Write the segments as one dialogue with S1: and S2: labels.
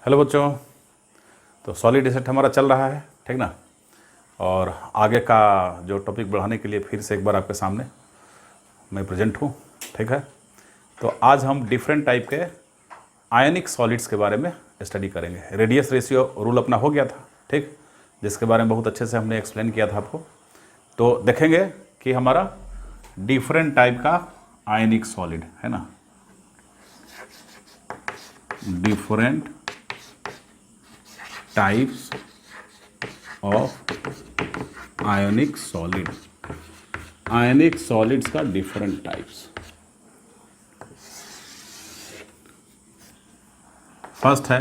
S1: Hello बच्चों। तो solid state हमारा चल रहा है, ठीक ना। और आगे का जो टॉपिक बढ़ाने के लिए फिर से एक बार आपके सामने मैं प्रेजेंट हूँ, ठीक है। तो आज हम डिफरेंट टाइप के आयनिक सॉलिड्स के बारे में स्टडी करेंगे। रेडियस रेशियो रूल अपना हो गया था, ठीक, जिसके बारे में बहुत अच्छे से हमने एक्सप्लेन किया था आपको। तो देखेंगे कि हमारा डिफरेंट टाइप का आयनिक सॉलिड है ना, different types of ionic solid, ionic solids का डिफरेंट टाइप्स। फर्स्ट है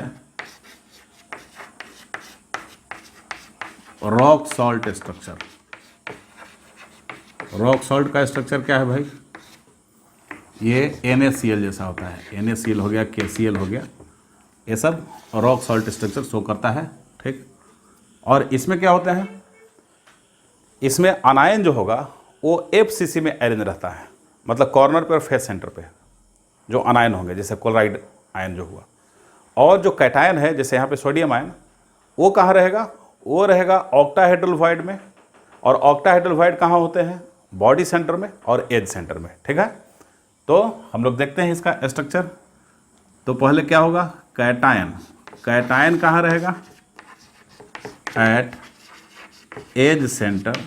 S1: rock salt structure. Rock salt का स्ट्रक्चर क्या है भाई? ये NaCl जैसा होता है। NaCl हो गया, KCl हो गया, ये सब रॉक सॉल्ट स्ट्रक्चर शो करता है, ठीक। और इसमें क्या होता है, इसमें अनायन जो होगा वो FCC में अरेंज रहता है, मतलब कॉर्नर पे और फेस सेंटर पे जो अनायन होंगे, जैसे क्लोराइड आयन जो हुआ। और जो कैटायन है, जैसे यहाँ पे सोडियम आयन, वो कहाँ रहेगा? वो रहेगा ऑक्टाहेड्रल वॉइड में। और ऑक्टाहेड्रल वॉइड कहाँ होते हैं? बॉडी सेंटर में और एज सेंटर में, ठीक है। तो हम लोग देखते हैं इसका स्ट्रक्चर। तो पहले क्या होगा? कैटायन। कैटायन कहाँ रहेगा? At edge centre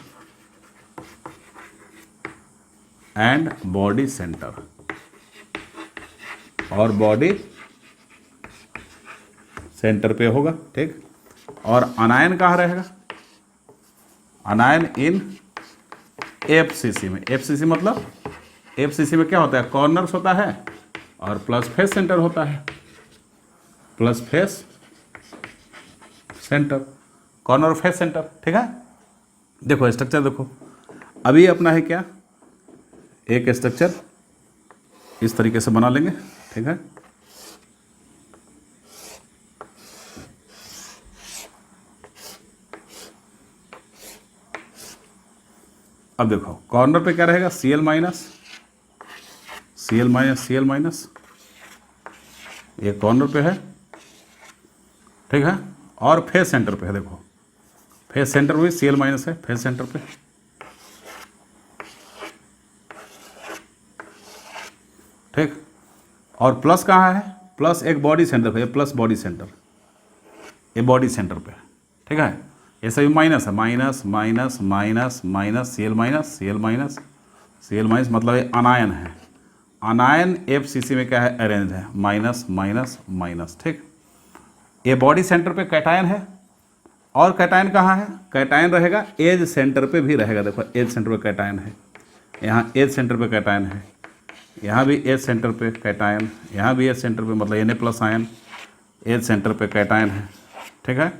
S1: and body centre, और बॉडी सेंटर पे होगा, ठीक। और अनायन कहाँ रहेगा? अनायन इन FCC में। FCC मतलब FCC में क्या होता है? कॉर्नर्स होता है और प्लस फेस सेंटर होता है, plus face centre, corner face centre, ठीक है। देखो स्ट्रक्चर देखो, अभी अपना है क्या, एक स्ट्रक्चर इस तरीके से बना लेंगे, ठीक है। अब देखो कॉर्नर पे क्या रहेगा? Cl minus, Cl minus, Cl minus, ये कॉर्नर पे है, ठीक है। और फेस सेंटर पे है, देखो फेस सेंटर में Cl माइनस है, फेस सेंटर पे, ठीक। और प्लस कहाँ है? प्लस एक बॉडी सेंटर पे, प्लस बॉडी सेंटर, ये बॉडी सेंटर पे, ठीक है। ये सभी माइनस है, minus minus minus minus, Cl minus, Cl minus, Cl minus, मतलब ये अनायन है। अनायन FCC में क्या है? अरेंज है, माइनस माइनस माइनस, ठीक। ये बॉडी सेंटर पे कैटायन है। और कैटायन कहाँ है? कैटायन रहेगा एज सेंटर पे भी रहेगा। देखो एज सेंटर पे कैटायन है, यहाँ एज सेंटर पे कैटायन है, यहाँ भी एज सेंटर पे कैटायन, यहाँ भी एज सेंटर पे, मतलब Na plus ion edge centre पे कैटायन है, ठीक है।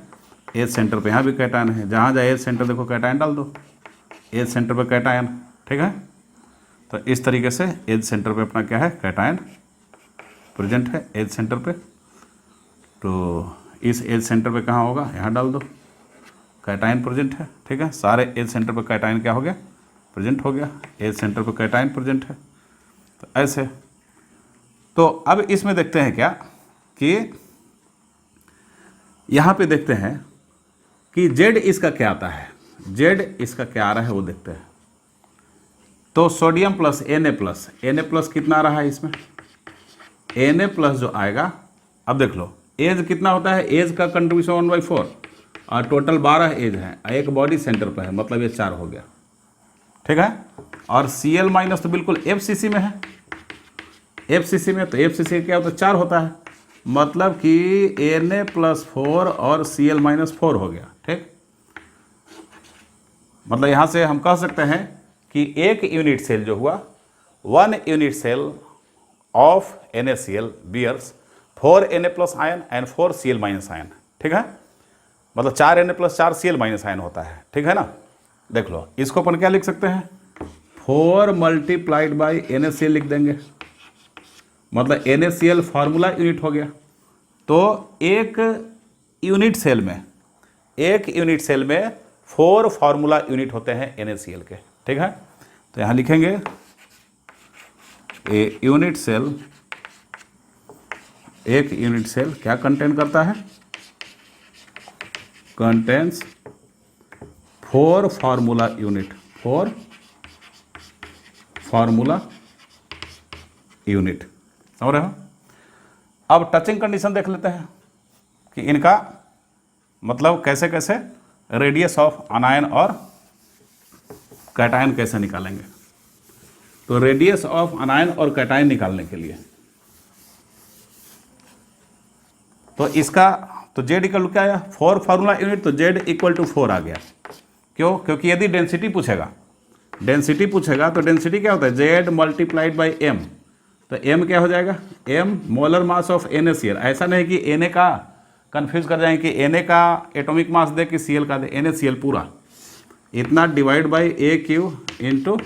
S1: एज सेंटर पे यहाँ भी कैटायन है, जहाँ जहाँ एज सेंटर देखो कैटायन डाल दो, एज सेंटर पे कैटायन, ठीक है। तो इस तरीके से एज सेंटर पे अपना क्या है? कैटायन प्रेजेंट है एज सेंटर पे। तो इस एज सेंटर पे कहाँ होगा? यहाँ डाल दो, कैटायन प्रेजेंट है, ठीक है। सारे एज सेंटर पे कैटायन क्या हो गया? प्रेजेंट हो गया। एज सेंटर पे कैटायन प्रेजेंट है, तो ऐसे। तो अब इसमें देखते हैं क्या कि यहाँ पे देखते हैं कि Z इसका क्या आता है, Z इसका क्या आ रहा है वो देखते हैं। तो sodium plus Na plus, Na plus कितना आ रहा है इसमें? Na प्लस जो आएगा, अब देख लो एज कितना होता है? एज का कंट्रीब्यूशन 1/4 और टोटल 12 एज है, एक बॉडी सेंटर पर है, मतलब ये 4 हो गया, ठीक है। और Cl माइनस तो बिल्कुल FCC में है, FCC में, तो FCC क्या होता है? 4 होता है, मतलब कि Na प्लस 4 और Cl माइनस 4 हो गया, ठीक। मतलब यहाँ से हम कह सकते हैं कि एक यूनिट सेल जो हुआ, 1 unit cell of NaCl bears 4 Na plus ion and 4 Cl minus ion, ठीक है। मतलब 4 Na plus 4 Cl minus ion होता है, ठीक है ना। देख लो इसको अपन क्या लिख सकते हैं? 4 मल्टीप्लाइड बाई NaCl लिख देंगे, मतलब NaCl फार्मूला यूनिट हो गया। तो एक यूनिट सेल में 4 फार्मूला यूनिट होते हैं NaCl के, ठीक है। तो यहाँ लिखेंगे ए यूनिट सेल एक यूनिट सेल क्या कंटेन करता है? Contains 4 formula unit, 4 formula unit. समझ रहे हो? अब टचिंग कंडीशन देख लेते हैं कि इनका मतलब कैसे कैसे रेडियस ऑफ अनायन और कैटायन कैसे निकालेंगे। तो रेडियस ऑफ अनायन और कैटायन निकालने के लिए तो इसका तो Z इक्वल टू क्या आया? 4 फार्मूला यूनिट, तो Z इक्वल टू 4 आ गया। क्यों? क्योंकि यदि डेंसिटी पूछेगा तो डेंसिटी क्या होता है? Z multiplied by M। तो M क्या हो जाएगा? M molar mass of NaCl। ऐसा नहीं कि Na का कंफ्यूज कर जाएंगे कि Na का एटॉमिक मास दे कि Cl का दे, NaCl पूरा इतना divide by AQ into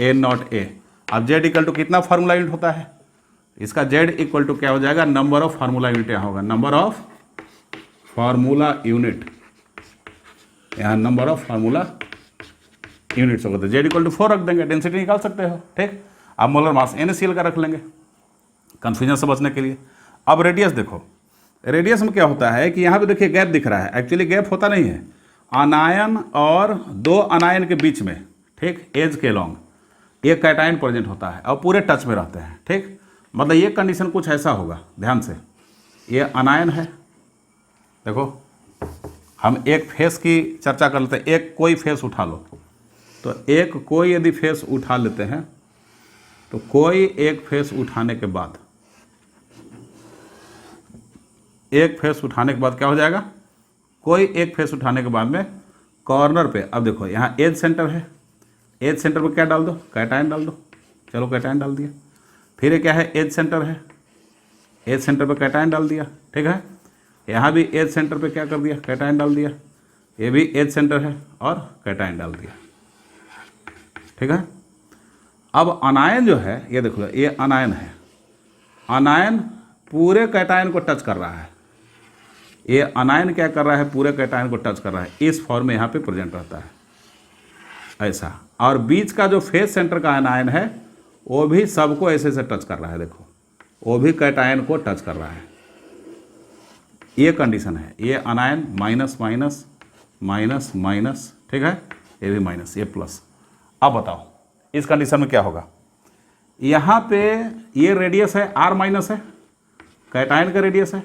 S1: N0A। अब Z इक्वल टू कितना फार्मूला यूनिट होता है? इसका Z इक्वल टू क्या हो जाएगा? नंबर ऑफ फार्मूला यूनिट यहाँ होगा, नंबर ऑफ फार्मूला यूनिट, यहाँ नंबर ऑफ फार्मूला यूनिट्स होगा। तो Z इक्वल टू 4 रख देंगे, डेंसिटी निकाल सकते हो। ठीक, अब मोलर मास NaCl का रख लेंगे कन्फ्यूजन से बचने के लिए। अब रेडियस देखो, रेडियस में क्या होता है कि यहाँ पे देखिए गैप दिख रहा है। एक्चुअली गैप होता नहीं है, अनायन और दो अनायन के बीच में, ठीक, एज के लॉन्ग एक कैटायन प्रेजेंट होता है और पूरे टच में रहते हैं। ठीक, मतलब ये कंडीशन कुछ ऐसा होगा, ध्यान से, ये अनायन है। देखो हम एक फेस की चर्चा कर लेते हैं, एक कोई फेस उठा लो, तो एक कोई यदि फेस उठा लेते हैं तो कोई एक फेस उठाने के बाद, एक फेस उठाने के बाद क्या हो जाएगा? कोई एक फेस उठाने के बाद में कॉर्नर पे, अब देखो यहाँ एज सेंटर है, एज सेंटर पे क्या डाल दो? कैटायन डाल दो। चलो कैटायन डाल दिया। फिर ये क्या है? एज सेंटर है, एज सेंटर पे कैटायन डाल दिया। ठीक है, यहाँ भी एज सेंटर पे क्या कर दिया? कैटायन डाल दिया। ये भी एज सेंटर है और कैटायन डाल दिया। ठीक है, अब अनायन जो है, ये देखो, ये अनायन है, अनायन पूरे कैटायन को टच कर रहा है। ये अनायन क्या कर रहा है? पूरे कैटायन को टच कर रहा है। इस फॉर्म में यहाँ पे प्रेजेंट रहता है ऐसा। और बीच का जो फेस सेंटर का अनायन है वो भी सबको ऐसे से टच कर रहा है। देखो वो भी कैटायन को टच कर रहा है। ये कंडीशन है, ये अनायन माइनस माइनस माइनस माइनस, ठीक है, ये भी माइनस, ये प्लस। अब बताओ इस कंडीशन में क्या होगा? यहाँ पे ये रेडियस है, R माइनस है, कैटायन का रेडियस है।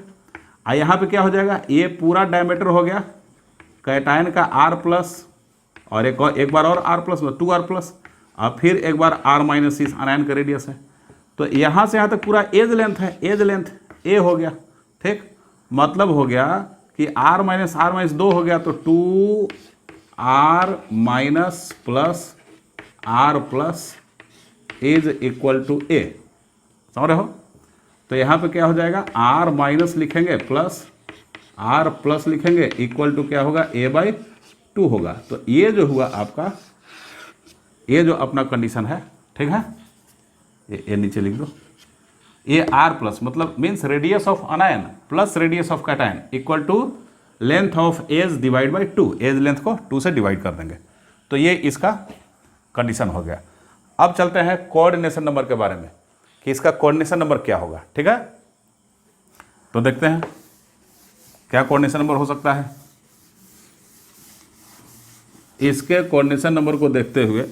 S1: और यहाँ पे क्या हो जाएगा? ये पूरा डायमीटर हो गया कैटायन का R प्लस, और एक बार और R प्लस, 2R प्लस, और फिर एक बार R माइनस इस अनायन का रेडियस है। तो यहाँ से यहाँ तक पूरा एज लेंथ है, एज लेंथ A हो गया। ठीक, मतलब हो गया कि R माइनस 2 हो गया, तो 2R minus plus R plus is equal to A। समझ रहे हो? तो यहाँ पे क्या हो जाएगा? R माइनस लिखेंगे प्लस R प्लस लिखेंगे, इक्वल टू क्या होगा? A/2 होगा। तो ये जो हुआ आपका, ये जो अपना कंडीशन है, ठीक है, ये नीचे लिख दो। ये R प्लस मतलब means radius of anion plus radius of cation equal to length of edge divide by 2। Edge length को 2 से डिवाइड कर देंगे। तो ये इसका कंडीशन हो गया। अब चलते हैं कोऑर्डिनेशन नंबर के बारे में कि इसका कोऑर्डिनेशन नंबर क्या होगा। ठीक है, तो देखते हैं क्या कोऑर्डिनेशन नंबर हो सकता है। इसके कोऑर्डिनेशन नंबर को देखते हुए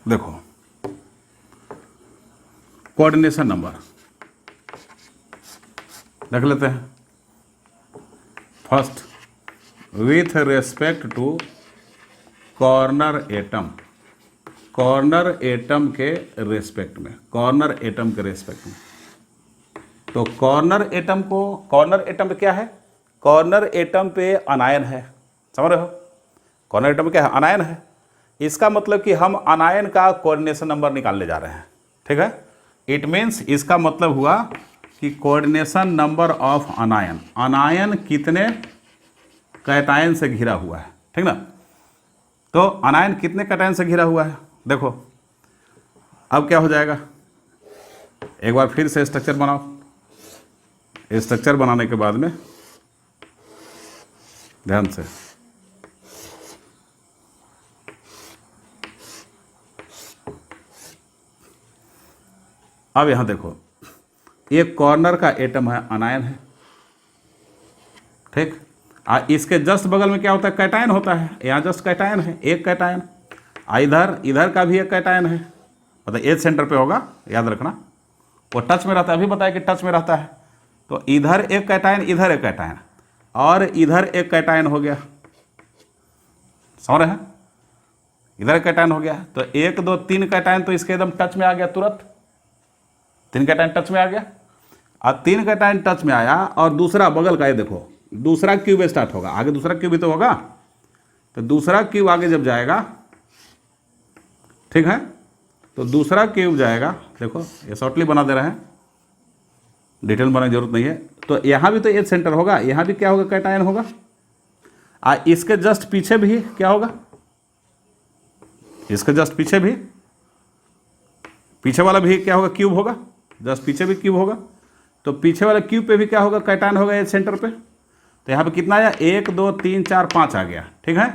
S1: देखो, कोऑर्डिनेशन नंबर देख लेते हैं। First, with respect to corner atom, corner atom के रेस्पेक्ट में, कॉर्नर एटम के रेस्पेक्ट में। तो कॉर्नर एटम को, कॉर्नर एटम पे क्या है? कॉर्नर एटम पे अनायन है। समझ रहे हो? कॉर्नर एटम पे क्या है? अनायन है। इसका मतलब कि हम अनायन का कोऑर्डिनेशन नंबर निकालने जा रहे हैं। ठीक है, इट मीन्स इसका मतलब हुआ कि कोऑर्डिनेशन नंबर ऑफ अनायन, अनायन कितने कैटायन से घिरा हुआ है। ठीक ना? तो अनायन कितने कैटायन से घिरा हुआ है? देखो अब क्या हो जाएगा, एक बार फिर से स्ट्रक्चर बनाओ, स्ट्रक्चर बनाने के बाद में ध्यान से अब यहां देखो, एक कॉर्नर का एटम है, अनायन है, ठीक। इसके जस्ट बगल में क्या होता है, कैटायन होता है। यहाँ जस्ट कैटायन है, एक कैटायन। इधर का भी एक कैटायन है, मतलब एज सेंटर पे होगा, याद रखना। वो टच में रहता है, अभी बताया कि टच में रहता है। तो इधर एक कैटायन, इधर एक कैटायन, और इधर एक कैटायन हो गया, समझ रहे हैं। इधर एक कैटायन हो गया, तो 1 2 3 कैटायन तो इसके एकदम टच में आ गया, तुरंत 3 कैटायन टच में आ गया। और 3 कैटायन टच में आया, और दूसरा बगल का ये देखो, दूसरा क्यूब स्टार्ट होगा, आगे दूसरा क्यूब भी तो होगा। तो दूसरा क्यूब आगे जब जाएगा, ठीक है, तो दूसरा क्यूब जाएगा, देखो ये शॉर्टली बना दे रहे हैं, डिटेल बनाने की जरूरत नहीं है। तो यहाँ भी तो एज सेंटर होगा, यहाँ भी क्या होगा, कैटायन होगा। इसके जस्ट पीछे भी क्या होगा, इसके जस्ट पीछे भी, पीछे वाला भी क्या होगा, क्यूब होगा, जस्ट पीछे भी क्यूब होगा। तो पीछे वाले क्यूब पे भी क्या होगा, कैटायन होगा एज सेंटर पे। तो यहाँ पे कितना आया, 1 2 3 4 5 आ गया, ठीक है।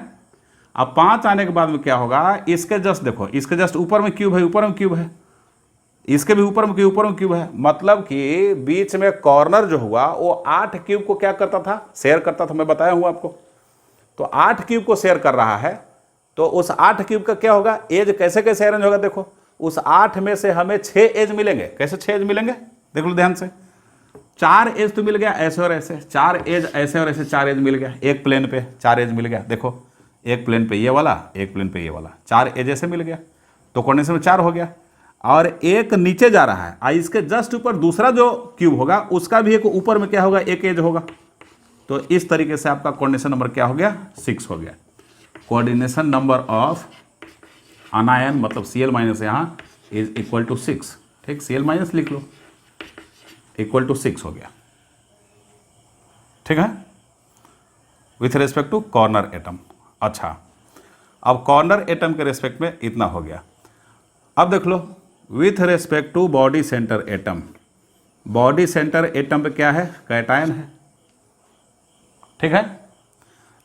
S1: अब 5 आने के बाद में क्या होगा, इसके जस्ट देखो, इसके जस्ट ऊपर में क्यूब है, ऊपर में क्यूब है, इसके भी ऊपर में क्यूब है। मतलब कि बीच में कॉर्नर जो हुआ वो 8 क्यूब को क्या करता था, शेयर करता था, मैं बताया हूँ आपको। तो 8 क्यूब को शेयर कर रहा है, तो उस 8 क्यूब का क्या होगा, एज कैसे कैसे अरेंज होगा। देखो उस 8 में से हमें 6 एज मिलेंगे। कैसे 6 एज मिलेंगे, देख लो ध्यान से। 4 एज तो मिल गया ऐसे और ऐसे, 4 एज ऐसे और ऐसे, 4 एज मिल गया। एक प्लेन पे 4 एज मिल गया, देखो एक प्लेन पे ये वाला, एक प्लेन पे ये वाला, 4 एज ऐसे मिल गया। तो कोऑर्डिनेशन में 4 हो गया। और एक नीचे जा रहा है, इसके जस्ट ऊपर दूसरा जो क्यूब होगा उसका भी एक ऊपर में क्या होगा, एक एज होगा। तो इस तरीके से आपका कोऑर्डिनेशन नंबर क्या हो गया, 6 हो गया। कोऑर्डिनेशन नंबर ऑफ अनायन मतलब Cl माइनस यहाँ इज इक्वल टू 6, ठीक। Cl माइनस लिख लो, इक्वल टू 6 हो गया, ठीक है, with respect to corner atom. अच्छा, अब कॉर्नर एटम के रेस्पेक्ट में इतना हो गया। अब देख लो with respect to body centre atom. Body centre atom पे क्या है, कैटायन है, ठीक है।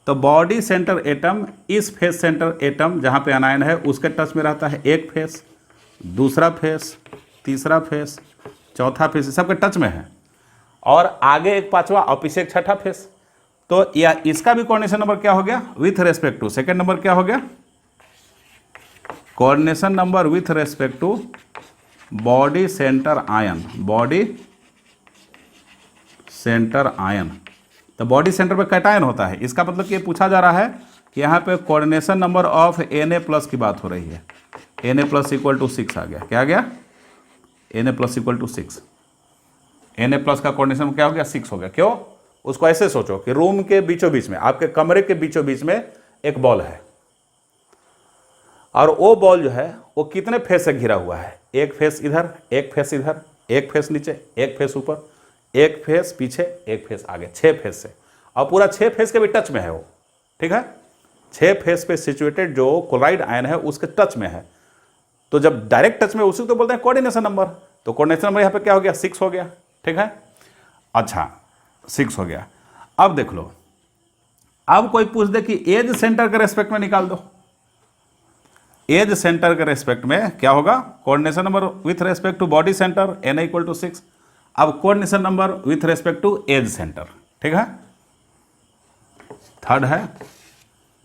S1: तो बॉडी सेंटर एटम इस फेस सेंटर एटम जहाँ पे अनायन है उसके टच में रहता है। एक फेस, दूसरा फेस, तीसरा फेस, चौथा फेस, सबके टच में है। और आगे एक पांचवा और पीछे एक छठा फेस। तो या इसका भी कोऑर्डिनेशन नंबर क्या हो गया, with respect to, second number क्या हो गया, coordination number with respect to body centre ion. Body centre ion, तो बॉडी सेंटर पे कैटायन होता है। इसका मतलब कि ये पूछा जा रहा है कि यहाँ पे कोऑर्डिनेशन नंबर ऑफ Na+ की बात हो रही है। Na+ इक्वल टू 6 आ गया। क्या आ गया, Na+ इक्वल टू 6। Na+ का कोऑर्डिनेशन क्या हो गया, 6 हो गया। क्यों, उसको ऐसे सोचो कि रूम के बीचों बीच में, आपके कमरे के बीचों बीच में एक बॉल है, और वो बॉल जो है वो कितने फेस से घिरा हुआ है, एक फेस इधर, एक फेस इधर, एक फेस नीचे, एक फेस ऊपर, एक फेस पीछे, एक फेस आगे, 6 फेस से। और पूरा 6 फेस के भी टच में है वो, ठीक है। 6 फेस पे सिचुएटेड जो क्लोराइड आयन है उसके टच में है। तो जब डायरेक्ट टच में, उसी को तो बोलते हैं कोऑर्डिनेशन नंबर। तो कोऑर्डिनेशन नंबर यहाँ पे क्या हो गया, 6 हो गया, ठीक है। अच्छा, 6 हो गया। अब देख लो, अब कोई पूछ दे कि एज सेंटर के रेस्पेक्ट में निकाल दो। एज सेंटर के रेस्पेक्ट में क्या होगा, coordination number with respect to body centre Na equal to 6। अब coordination number with respect to edge centre, ठीक है। थर्ड है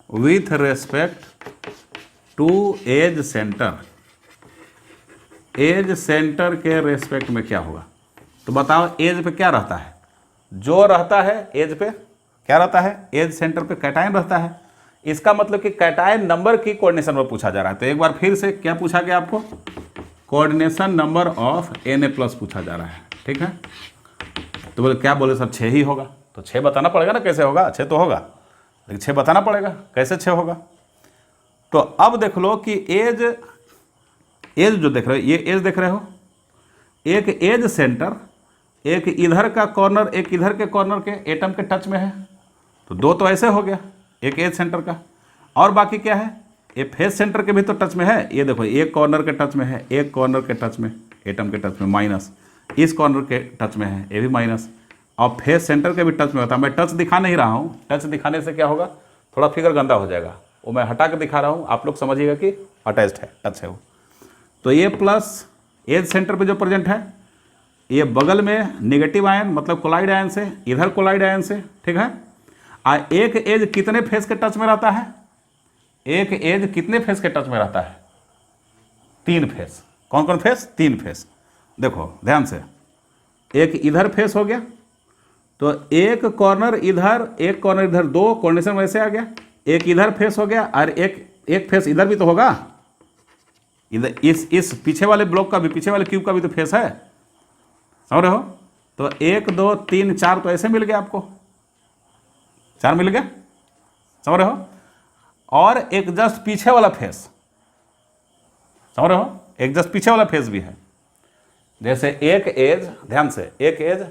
S1: with respect to edge centre. Edge centre के रेस्पेक्ट में क्या होगा, तो बताओ एज पे क्या रहता है, जो रहता है एज पे क्या रहता है, एज सेंटर पे कैटायन रहता है। इसका मतलब कि कैटायन नंबर की कोऑर्डिनेशन में पूछा जा रहा है। तो एक बार फिर से क्या पूछा गया आपको, कोऑर्डिनेशन नंबर ऑफ Na+ पूछा जा रहा है, ठीक है। तो बोले क्या बोले सर, 6 ही होगा। तो 6 बताना पड़ेगा ना, कैसे होगा, 6 तो होगा, लेकिन 6 बताना पड़ेगा, कैसे 6 होगा। तो अब देख लो कि एज जो देख रहे हो, ये एज देख रहे हो, एक एज सेंटर, एक इधर का कॉर्नर, एक इधर के कॉर्नर के एटम के टच में है। तो 2 तो ऐसे हो गया, एक एज सेंटर का, और बाकी क्या है, ये फेस सेंटर के भी तो टच में है। ये देखो, एक कॉर्नर के टच में है, एक कॉर्नर के टच में, एटम के टच में माइनस, इस कॉर्नर के टच में है, ये भी माइनस, और फेस सेंटर के भी टच में होता है। मैं टच दिखा नहीं रहा हूँ, टच दिखाने से क्या होगा, थोड़ा फिगर गंदा हो जाएगा, वो मैं हटा के दिखा रहा हूँ, आप लोग समझिएगा कि अटैच्ड है, टच है वो। तो ये प्लस एज सेंटर पे जो प्रेजेंट है, ये बगल में नेगेटिव आयन मतलब कोलाइड आयन से, इधर कोलाइड आयन से, ठीक है। एक एज कितने फेस के टच में रहता है, एक एज कितने फेस के टच में रहता है, 3 फेस। कौन कौन फेस, 3 फेस। देखो ध्यान से, एक इधर फेस हो गया, तो एक कॉर्नर इधर, एक कॉर्नर इधर, 2 कोऑर्डिनेशन वैसे आ गया, एक इधर फेस हो गया और एक फेस इधर भी तो होगा, इधर इस पीछे वाले ब्लॉक का भी, पीछे वाले क्यूब का भी तो फेस है, समझ रहे हो। तो 1 2 3 4 तो ऐसे मिल गया आपको, 4 मिल गया, समझ रहे हो। और एक जस्ट पीछे वाला फेस, समझ रहे हो, एक जस्ट पीछे वाला फेस भी है। जैसे एक एज, ध्यान से, एक एज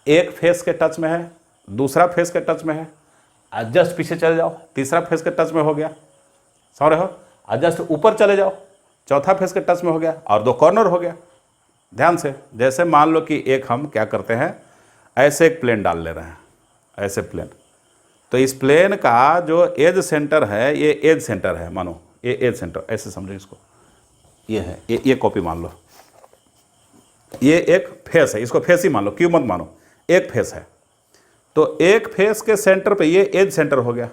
S1: एक फेस के टच में है, दूसरा फेस के टच में है, और जस्ट पीछे चले जाओ, तीसरा फेस के टच में हो गया, समझ रहे हो। और जस्ट ऊपर चले जाओ, चौथा फेस के टच में हो गया, और 2 कॉर्नर हो गया। ध्यान से, जैसे मान लो कि एक हम क्या करते हैं, ऐसे एक प्लेन डाल ले रहे हैं, ऐसे प्लेन, तो इस प्लेन का जो एज सेंटर है, ये एज सेंटर है, मानो ये एज सेंटर, ऐसे समझो इसको, ये है, ये कॉपी मान लो, ये एक फेस है, इसको फेस ही मान लो, क्यों मत मानो, एक फेस है। तो एक फेस के सेंटर पे ये एज सेंटर हो गया,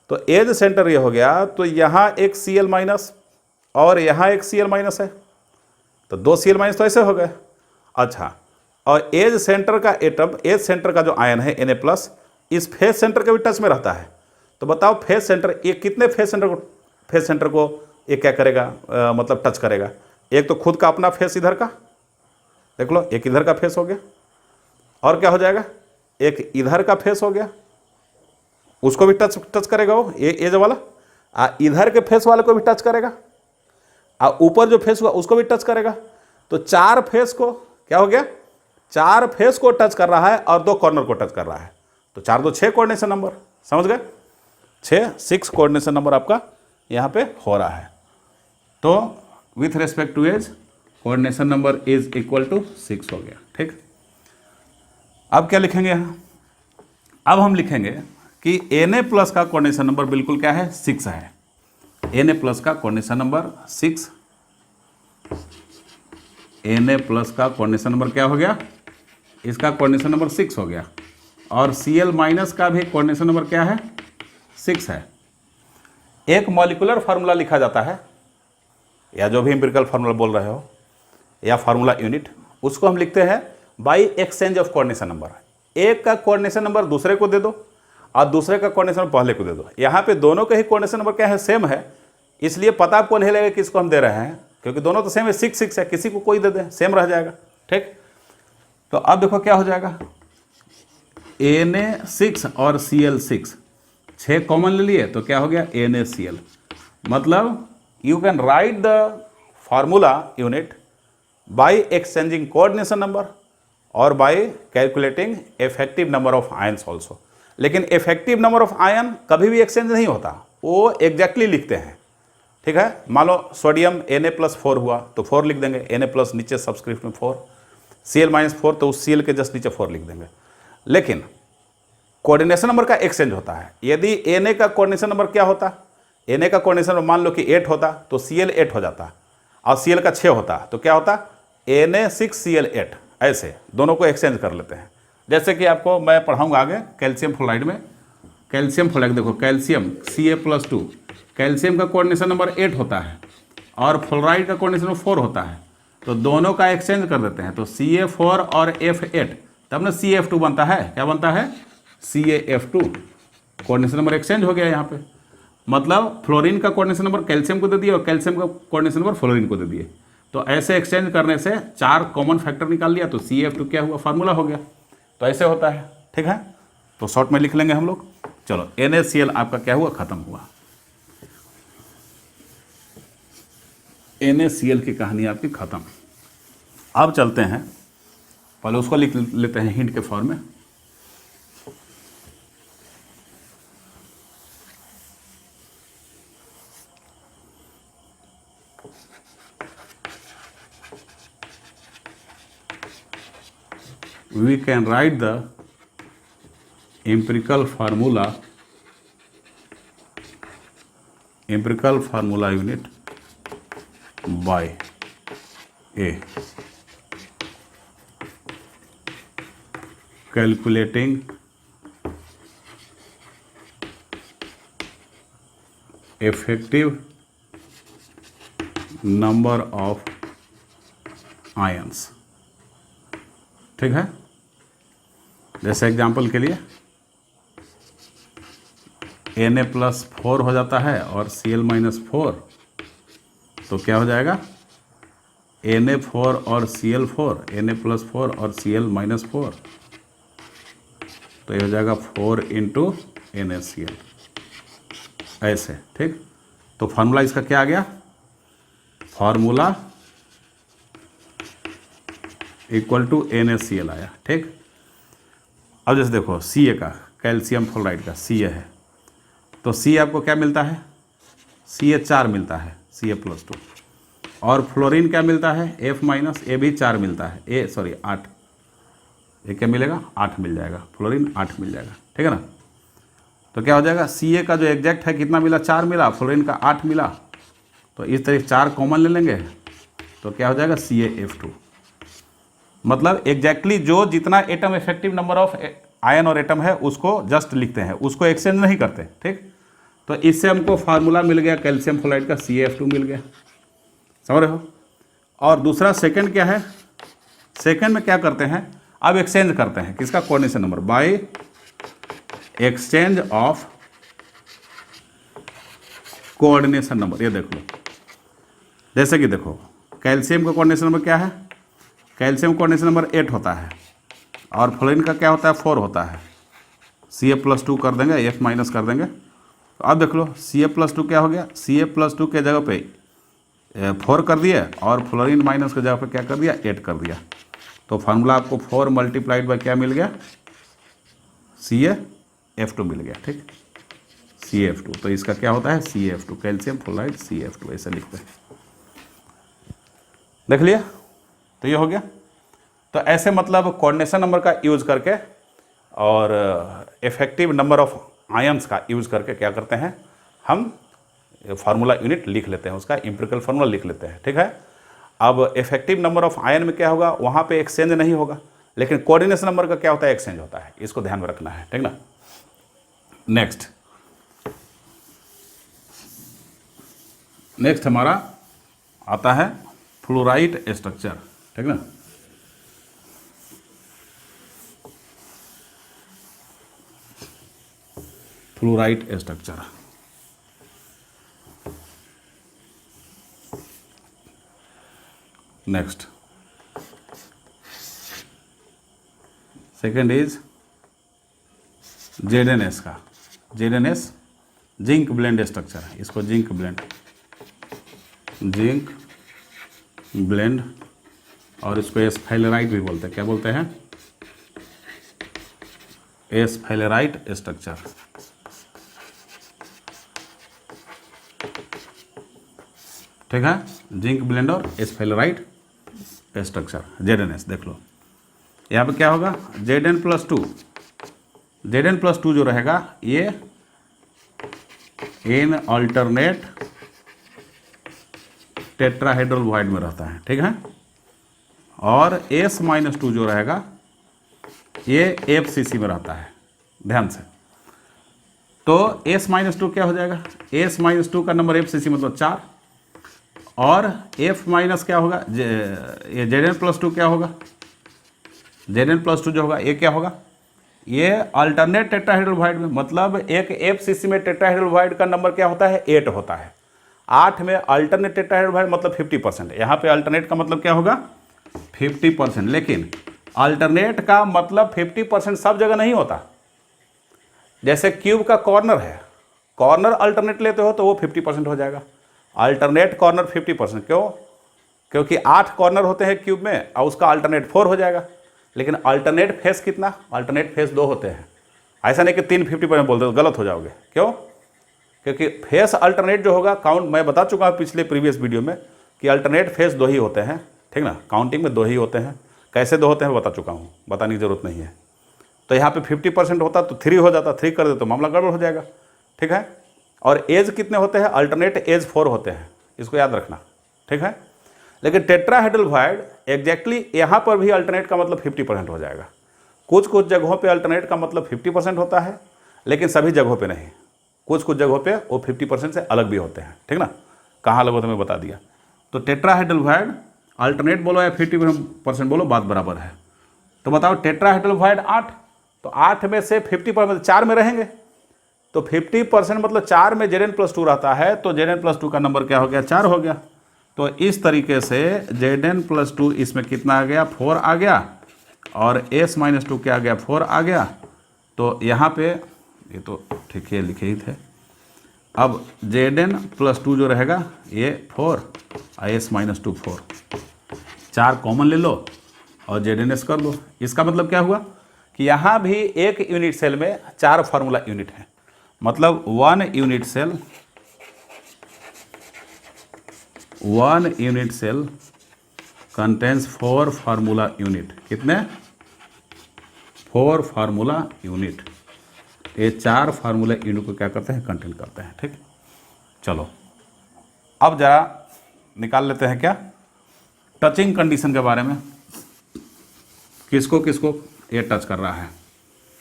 S1: तो एज सेंटर ये हो गया, तो यहाँ एक Cl माइनस और यहाँ एक Cl माइनस है, तो 2 Cl माइनस तो ऐसे हो गए। अच्छा, और एज सेंटर का एटम, एज सेंटर का जो आयन है Na प्लस, इस फेस सेंटर के भी टच में रहता है। तो बताओ फेस सेंटर, ये कितने फेस सेंटर को ये क्या करेगा, मतलब टच करेगा। एक तो खुद का अपना फेस इधर का, देख लो, एक इधर का फेस हो गया, और क्या हो जाएगा, एक इधर का फेस हो गया, उसको भी टच करेगा वो, ये एज वाला, इधर के फेस वाले को भी टच करेगा, ऊपर जो फेस हुआ उसको भी टच करेगा। तो 4 फेस को क्या हो गया, 4 फेस को टच कर रहा है और 2 कॉर्नर को टच कर रहा है। तो 4 2 6 कोऑर्डिनेशन नंबर, समझ गए, 6 कोऑर्डिनेशन नंबर आपका यहाँ पे हो रहा है। तो with respect to edge coordination number is equal to 6 हो गया, ठीक। अब क्या लिखेंगे यहाँ, अब हम लिखेंगे कि Na प्लस का कोऑर्डिनेशन नंबर बिल्कुल क्या है, 6 है। Na प्लस का कोऑर्डिनेशन नंबर 6, Na प्लस का कोऑर्डिनेशन नंबर क्या हो गया, इसका कोऑर्डिनेशन नंबर 6 हो गया, और Cl माइनस का भी कोऑर्डिनेशन नंबर क्या है, 6 है। एक मॉलिक्यूलर फार्मूला लिखा जाता है, या जो भी एम्पिरिकल फार्मूला बोल रहे हो, या फार्मूला यूनिट, उसको हम लिखते हैं by exchange of coordination number. एक का कोऑर्डिनेशन नंबर दूसरे को दे दो और दूसरे का कोऑर्डिनेशन नंबर पहले को दे दो। यहाँ पे दोनों के ही कोऑर्डिनेशन नंबर क्या है, सेम है, इसलिए पता आपको नहीं लगेगा किसको हम दे रहे हैं, क्योंकि दोनों तो सेम है, 6 6 है, किसी को कोई दे दें सेम रह जाएगा, ठीक। तो अब देखो क्या हो जाएगा, Na6 और Cl6, 6 कॉमन ले लिए तो क्या हो गया, NaCl। मतलब you can write the formula unit by exchanging coordination number और by calculating effective number of ions also. लेकिन इफेक्टिव नंबर ऑफ आयन कभी भी एक्सचेंज नहीं होता, वो एग्जैक्टली लिखते हैं, ठीक है। मान लो सोडियम Na+4 हुआ तो 4 लिख देंगे, Na+ नीचे सबस्क्रिप्ट में 4, Cl -4 तो उस Cl के जस्ट नीचे 4 लिख देंगे। लेकिन कोऑर्डिनेशन नंबर का एक्सचेंज होता है। यदि Na का कोऑर्डिनेशन नंबर क्या होता, Na का कोऑर्डिनेशन नंबर मान लो कि 8 होता तो Cl 8 हो जाता, और Cl का 6 होता तो क्या होता, Na6 Cl 8, ऐसे दोनों को एक्सचेंज कर लेते हैं। जैसे कि आपको मैं पढ़ाऊंगा आगे कैल्शियम फ्लोराइड में, कैल्शियम फ्लोराइड देखो, कैल्शियम Ca+2, कैल्शियम का कोऑर्डिनेशन नंबर 8 होता है और फ्लोराइड का कोऑर्डिनेशन नंबर 4 होता है, तो दोनों का एक्सचेंज कर देते हैं, तो Ca4 और F8, तब ना Cf2 बनता है, क्या बनता है, CaF2। कोऑर्डिनेशन नंबर एक्सचेंज हो गया यहाँ पे, मतलब फ्लोरीन का कोऑर्डिनेशन नंबर कैल्शियम को दे दिए और कैल्शियम का कोऑर्डिनेशन नंबर फ्लोरीन को दे दिए। तो ऐसे एक्सचेंज करने से 4 कॉमन फैक्टर निकाल लिया तो CF2 क्या हुआ, फार्मूला हो गया। तो ऐसे होता है, ठीक है। तो शॉर्ट में लिख लेंगे हम लोग। चलो NaCl आपका क्या हुआ, खत्म हुआ। NaCl की कहानी आपकी खत्म। अब चलते हैं, पहले उसको लिख लेते हैं हिंट के फॉर्म में। we can write the empirical formula unit by A. Calculating effective number of ions। ठीक है, जैसे एग्जाम्पल के लिए Na+4 हो जाता है और Cl-4, तो क्या हो जाएगा Na4 और Cl4, Na+4 और Cl-4, तो ये हो जाएगा 4 × NaCl, ऐसे। ठीक, तो फार्मूला इसका क्या आ गया, फार्मूला इक्वल टू NaCl आया। ठीक, अब जैसे देखो Ca का, कैल्शियम फ्लोराइड का Ca है, तो C आपको क्या मिलता है, Ca4 मिलता है, Ca+2, और फ्लोरीन क्या मिलता है, F-, ये भी 4 मिलता है, 8, ये क्या मिलेगा, 8 मिल जाएगा, फ्लोरीन 8 मिल जाएगा। ठीक है ना, तो क्या हो जाएगा, Ca का जो एग्जैक्ट है कितना मिला, 4 मिला, फ्लोरीन का 8 मिला, तो इस तरह 4 कॉमन ले लेंगे, तो क्या हो जाएगा CaF2। मतलब एग्जैक्टली जो जितना atom effective number of ion और एटम है उसको जस्ट लिखते हैं, उसको एक्सचेंज नहीं करते। ठीक, तो इससे हमको फार्मूला मिल गया कैल्शियम फ्लोराइड का, CaF2 मिल गया, समझ रहे हो। और दूसरा सेकंड क्या है, सेकंड में क्या करते हैं, अब एक्सचेंज करते हैं किसका, coordination number, by exchange of coordination number. ये देख लो, जैसे कि देखो कैल्शियम का कोऑर्डिनेशन नंबर क्या है, कैल्शियम कोऑर्डिनेशन नंबर 8 होता है, और फ्लोरीन का क्या होता है, 4 होता है। Ca+2 कर देंगे, F- कर देंगे, तो अब देख लो Ca+2 क्या हो गया, Ca+2 के जगह पे 4 कर दिए, और फ्लोरीन माइनस के जगह पे क्या कर दिया, 8 कर दिया, तो फार्मूला आपको 4 × क्या मिल गया, CaF2 मिल गया। ठीक, CaF2, तो इसका क्या होता है, CaF2, कैल्शियम फ्लोराइड CaF2, ऐसे लिखते हैं। देख लिया, तो ये हो गया। तो ऐसे मतलब कोऑर्डिनेशन नंबर का यूज़ करके और इफेक्टिव नंबर ऑफ आयंस का यूज़ करके क्या करते हैं, हम फार्मूला यूनिट लिख लेते हैं, उसका एम्पिरिकल फार्मूला लिख लेते हैं। ठीक है, अब इफेक्टिव नंबर ऑफ आयन में क्या होगा, वहाँ पे एक्सचेंज नहीं होगा, लेकिन कोऑर्डिनेशन नंबर का क्या होता है, एक्सचेंज होता है, इसको ध्यान में रखना है। ठीक ना, नेक्स्ट हमारा आता है फ्लोराइड स्ट्रक्चर। ठीक ना, fluoride structure, next second is ZnS का, ZnS जिंक ब्लेंड स्ट्रक्चर है, इसको जिंक ब्लेंड, और इसको एस्फेलेराइट भी बोलते हैं, क्या बोलते हैं, एस्फेलेराइट स्ट्रक्चर। ठीक है, जिंक ब्लेंड और एस्फेलेराइट स्ट्रक्चर, ZnS। देख लो यहाँ पे क्या होगा, Zn+2 जो रहेगा ये इन अल्टरनेट टेट्राहेड्रल वॉइड में रहता है। ठीक है, और S-2 जो रहेगा ये FCC में रहता है, ध्यान से। तो S-2 क्या हो जाएगा, S-2 का नंबर FCC मतलब 4, और F- क्या होगा, ये Zn+2 क्या होगा, Zn+2 जो होगा ये क्या होगा, ये अल्टरनेट टेट्राहेड्रल वॉइड में, मतलब एक FCC में टेट्राहेड्रल वॉइड का नंबर क्या होता है, 8 होता है। 8 में अल्टरनेट टेट्राहेड्रल वॉइड मतलब 50%, यहाँ पे अल्टरनेट का मतलब क्या होगा, 50%, लेकिन अल्टरनेट का मतलब 50% सब जगह नहीं होता। जैसे क्यूब का कॉर्नर है, कॉर्नर अल्टरनेट लेते हो तो वो 50% हो जाएगा, अल्टरनेट कॉर्नर 50%। क्यों, क्योंकि 8 कॉर्नर होते हैं क्यूब में और उसका अल्टरनेट 4 हो जाएगा, लेकिन अल्टरनेट फेस कितना, अल्टरनेट फेस 2 होते हैं। ऐसा नहीं कि 3 50% बोलते हो, गलत हो जाओगे। क्यों, क्योंकि फेस अल्टरनेट जो होगा, काउंट मैं बता चुका हूँ पिछले प्रीवियस वीडियो में कि अल्टरनेट फेस 2 ही होते हैं। ठीक ना, काउंटिंग में 2 ही होते हैं, कैसे 2 होते हैं बता चुका हूँ, बताने की ज़रूरत नहीं है। तो यहाँ पे 50% होता तो 3 हो जाता, 3 कर दे तो मामला गड़बड़ हो जाएगा, ठीक है। और एज कितने होते हैं, अल्टरनेट एज 4 होते हैं, इसको याद रखना, ठीक है। लेकिन टेट्राहेड्रल वॉइड एग्जैक्टली यहाँ पर भी अल्टरनेट का मतलब 50% हो जाएगा। कुछ कुछ जगहों पे अल्टरनेट का मतलब 50% होता है, लेकिन सभी जगहों पे नहीं। कुछ कुछ जगहों पे वो 50% से अलग भी होते हैं, ठीक ना। कहाँ अलग होते हैं मैं बता दिया। तो टेट्राहेड्रल वॉइड अल्टरनेट बोलो या 50% बोलो, बात बराबर है। तो बताओ टेट्राहेड्रल वॉइड 8, तो 8 में से 50% 4 में रहेंगे, तो 50% मतलब 4 में Zn+2 रहता है, तो Zn+2 का नंबर क्या हो गया, 4 हो गया। तो इस तरीके से Zn+2 इसमें कितना आ गया, 4 आ गया, और S-2 क्या आ गया, 4 आ गया। तो यहाँ पे ये तो ठीक है लिखे ही थे। अब Zn+2 जो रहेगा ये 4 और S-2 4, 4 कॉमन ले लो और ZnS कर लो। इसका मतलब क्या हुआ कि यहाँ भी एक यूनिट सेल में 4 फार्मूला यूनिट है, मतलब 1 unit cell contains 4 formula unit. कितने, 4 फार्मूला यूनिट। ये 4 फार्मूला यूनिट को क्या करते हैं, कंटेन करते हैं, ठीक। चलो अब जरा निकाल लेते हैं क्या, टचिंग कंडीशन के बारे में, किसको किसको ये टच कर रहा है।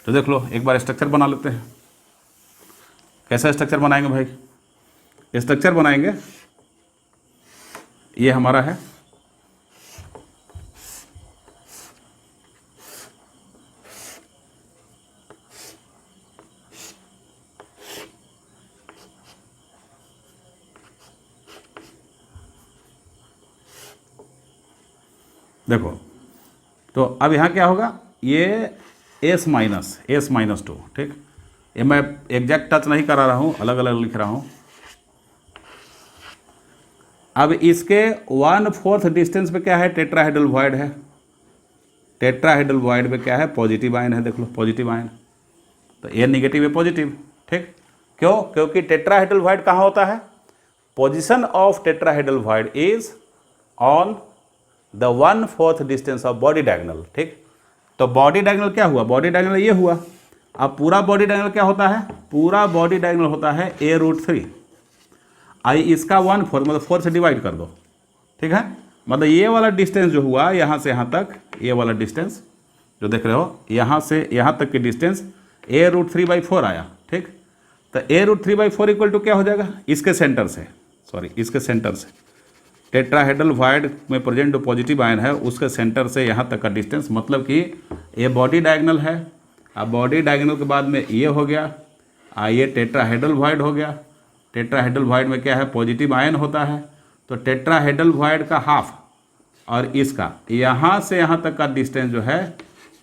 S1: तो देख लो, एक बार स्ट्रक्चर बना लेते हैं। कैसा स्ट्रक्चर बनाएंगे भाई, स्ट्रक्चर बनाएंगे, ये हमारा है देखो। तो अब यहाँ क्या होगा, ये S-2, ठीक। ये मैं एग्जैक्ट टच नहीं करा रहा हूँ, अलग अलग लिख रहा हूँ। अब इसके 1/4 डिस्टेंस पे क्या है, टेट्राहेड्रल वॉइड है। टेट्राहेड्रल वॉइड पे क्या है, पॉजिटिव आयन है, देख लो पॉजिटिव आयन। तो ये नेगेटिव है पॉजिटिव, ठीक। क्यों, क्योंकि टेट्राहेड्रल वॉइड कहाँ होता है, position of tetrahedral void is on the 1/4 distance of body diagonal, ठीक। तो बॉडी डायगोनल क्या हुआ, बॉडी डायगोनल ये हुआ। अब पूरा बॉडी डायगोनल क्या होता है, पूरा बॉडी डायगोनल होता है a√3। आई इसका 1/4 मतलब 4 से डिवाइड कर दो, ठीक है। मतलब ये वाला डिस्टेंस जो हुआ यहाँ से यहाँ तक, ये वाला डिस्टेंस जो देख रहे हो, यहाँ से यहाँ तक की डिस्टेंस a√3/4 आया, ठीक। तो a√3/4 इक्वल टू क्या हो जाएगा, इसके सेंटर से, सॉरी इसके सेंटर से, टेट्राहेड्रल वॉइड में प्रेजेंट जो पॉजिटिव आयन है उसके सेंटर से यहाँ तक का डिस्टेंस, मतलब कि ये बॉडी डायगोनल है। अब बॉडी डायगोनल के बाद में ये हो गया, ये टेट्राहेड्रल वॉइड हो गया। टेट्राहेड्रल वॉइड में क्या है, पॉजिटिव आयन होता है। तो टेट्राहेड्रल वॉइड का हाफ और इसका यहाँ से यहाँ तक का डिस्टेंस जो है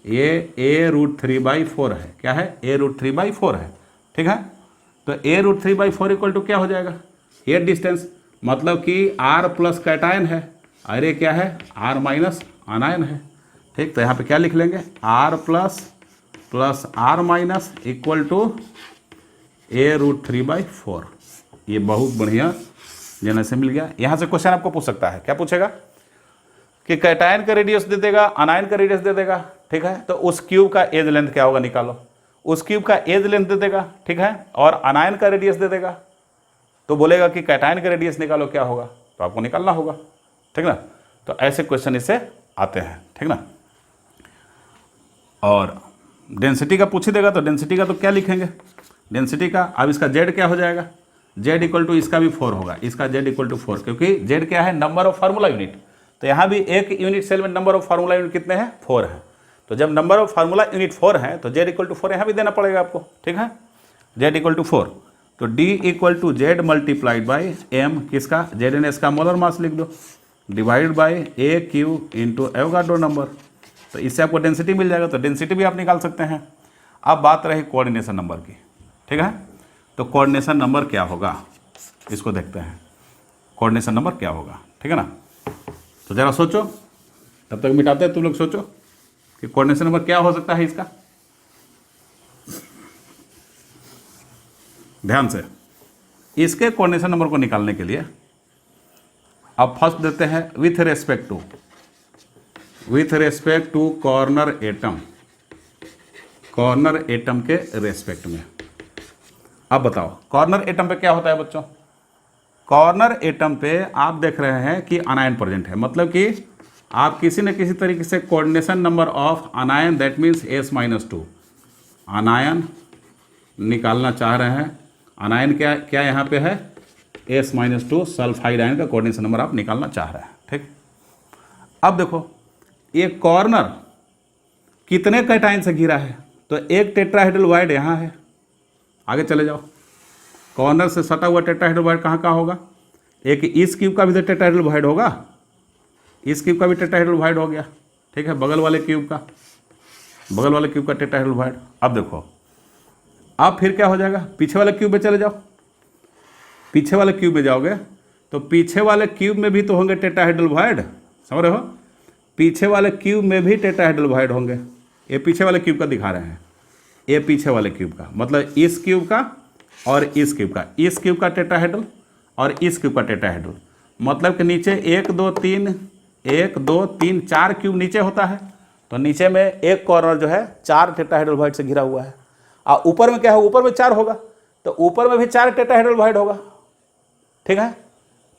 S1: ये a√3/4 है। क्या है, a√3/4 है, ठीक है। तो a√3/4 इक्वल टू क्या हो जाएगा, ये डिस्टेंस, मतलब कि R प्लस कैटायन है और ये क्या है, R माइनस आनायन है, ठीक। तो यहाँ पे क्या लिख लेंगे, R plus R minus equal to a√3/4। ये बहुत बढ़िया जन से मिल गया। यहाँ से क्वेश्चन आपको पूछ सकता है, क्या पूछेगा कि कैटायन का रेडियस दे देगा, आनायन का रेडियस दे देगा, ठीक है। तो उस क्यूब का एज लेंथ क्या होगा निकालो, उस क्यूब का एज लेंथ दे देगा, ठीक है, और आनायन का रेडियस दे देगा। तो बोलेगा कि कैटायन का रेडियस निकालो, क्या होगा, तो आपको निकालना होगा, ठीक ना। तो ऐसे क्वेश्चन इससे आते हैं, ठीक ना। और डेंसिटी का पूछ ही देगा, तो डेंसिटी का तो क्या लिखेंगे, डेंसिटी का अब इसका Z क्या हो जाएगा, Z इक्वल टू इसका भी 4 होगा, इसका Z इक्वल टू 4, क्योंकि Z क्या है, नंबर ऑफ फार्मूला यूनिट। तो यहाँ भी एक यूनिट सेल में नंबर ऑफ फार्मूला यूनिट कितने हैं, 4 है। तो जब नंबर ऑफ फार्मूला यूनिट 4 है तो Z इक्वल टू 4 यहाँ भी देना पड़ेगा आपको, ठीक है, Z इक्वल टू 4। तो D equal to Z multiplied by M, किसका, ZnS का मोलर मास लिख दो, divide by AQ into Avogadro number. तो इससे आपको डेंसिटी मिल जाएगा, तो डेंसिटी भी आप निकाल सकते हैं। अब बात रही कोऑर्डिनेशन नंबर की, ठीक है। तो कोऑर्डिनेशन नंबर क्या होगा, इसको देखते हैं, कोऑर्डिनेशन नंबर क्या होगा, ठीक है ना। तो ज़रा सोचो, तब तक मिटाते हैं तुम लोग, सोचो कि कोऑर्डिनेशन नंबर क्या हो सकता है इसका। ध्यान से, इसके कोऑर्डिनेशन नंबर को निकालने के लिए अब फर्स्ट देते हैं with respect to with respect to corner atom, corner atom के रेस्पेक्ट में। अब बताओ कॉर्नर एटम पे क्या होता है बच्चों? कॉर्नर एटम पे आप देख रहे हैं कि अनायन प्रेजेंट है, मतलब कि आप किसी न किसी तरीके से coordination number of अनायन, that means S-2 अनायन निकालना चाह रहे हैं। अनायन क्या क्या यहाँ पे है? S-2 सल्फाइड आयन का कोऑर्डिनेशन नंबर आप निकालना चाह रहे हैं। ठीक, अब देखो ये कॉर्नर कितने कैटायन से घिरा है? तो एक टेट्राहेड्रल वाइड यहाँ है, आगे चले जाओ। कॉर्नर से सटा हुआ टेट्राहेड्रल वाइड कहाँ कहाँ होगा? एक इस क्यूब का भी तो टेट्राहेड्रल वाइड होगा, इस क्यूब का भी टेट्राहेड्रल वाइड हो गया। ठीक है, बगल वाले क्यूब का, बगल वाले क्यूब का टेट्राहेड्रल वाइड। अब देखो अब फिर क्या हो जाएगा? पीछे वाले क्यूब में चले जाओ, पीछे वाले क्यूब में जाओगे तो पीछे वाले क्यूब में भी तो होंगे टेट्राहेड्रल वाइड, समझ रहे हो? पीछे वाले क्यूब में भी टेट्राहेड्रल वाइड होंगे। ये पीछे वाले क्यूब का दिखा रहे हैं, ये पीछे वाले क्यूब का, मतलब इस क्यूब का और इस क्यूब का, इस क्यूब का टेट्राहेड्रल और इस क्यूब का टेट्राहेड्रल, मतलब कि नीचे 1 2 3 1 2 3 4 क्यूब नीचे होता है, तो नीचे में एक कॉर्नर जो है 4 टेट्राहेड्रल वाइड से घिरा हुआ है। और ऊपर में क्या है? ऊपर में 4 होगा, तो ऊपर में भी 4 टेट्राहेड्रल वाइड होगा। ठीक है,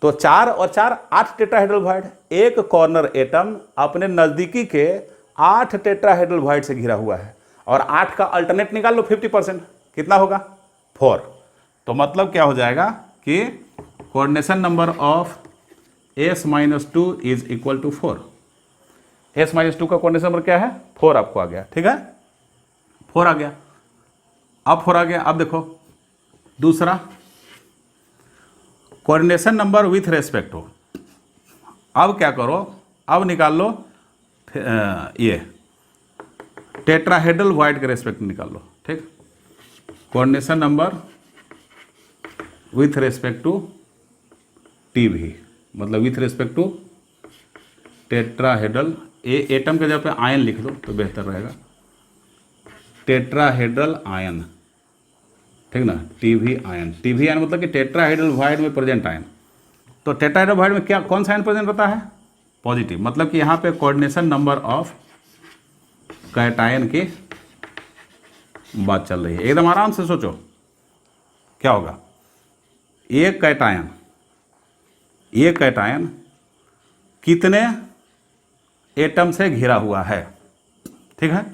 S1: तो 4 और 4 8 टेट्राहेड्रल वाइड। एक कॉर्नर एटम अपने नज़दीकी के 8 टेट्राहेड्रल वाइड से घिरा हुआ है, और 8 का अल्टरनेट निकाल लो 50%, कितना होगा? 4। तो मतलब क्या हो जाएगा कि coordination number of S-2 is equal to 4। S-2 का कोऑर्डिनेशन नंबर क्या है? 4 आपको आ गया। ठीक है, 4 आ गया, अब 4 आ गया। अब देखो दूसरा coordination number with respect to, अब क्या करो? अब निकाल लो ये टेट्राहेड्रल वाइड के रेस्पेक्ट में निकाल लो। ठीक, coordination number with respect to TV, मतलब with respect to tetrahedral, A atom के जगह पे आयन लिख दो तो बेहतर रहेगा, टेट्राहेड्रल आयन। ठीक ना, TV आयन, TV आयन मतलब कि टेट्राहेड्रल वाइड में प्रेजेंट आयन। तो टेट्राहेड्रल वाइड में क्या कौन सा आयन प्रेजेंट रहता है? पॉजिटिव, मतलब कि यहाँ पे कोऑर्डिनेशन नंबर ऑफ कैटायन की बात चल रही है। एकदम आराम से सोचो क्या होगा। एक कैटायन, ये कैटायन कितने एटम से घिरा हुआ है? ठीक है,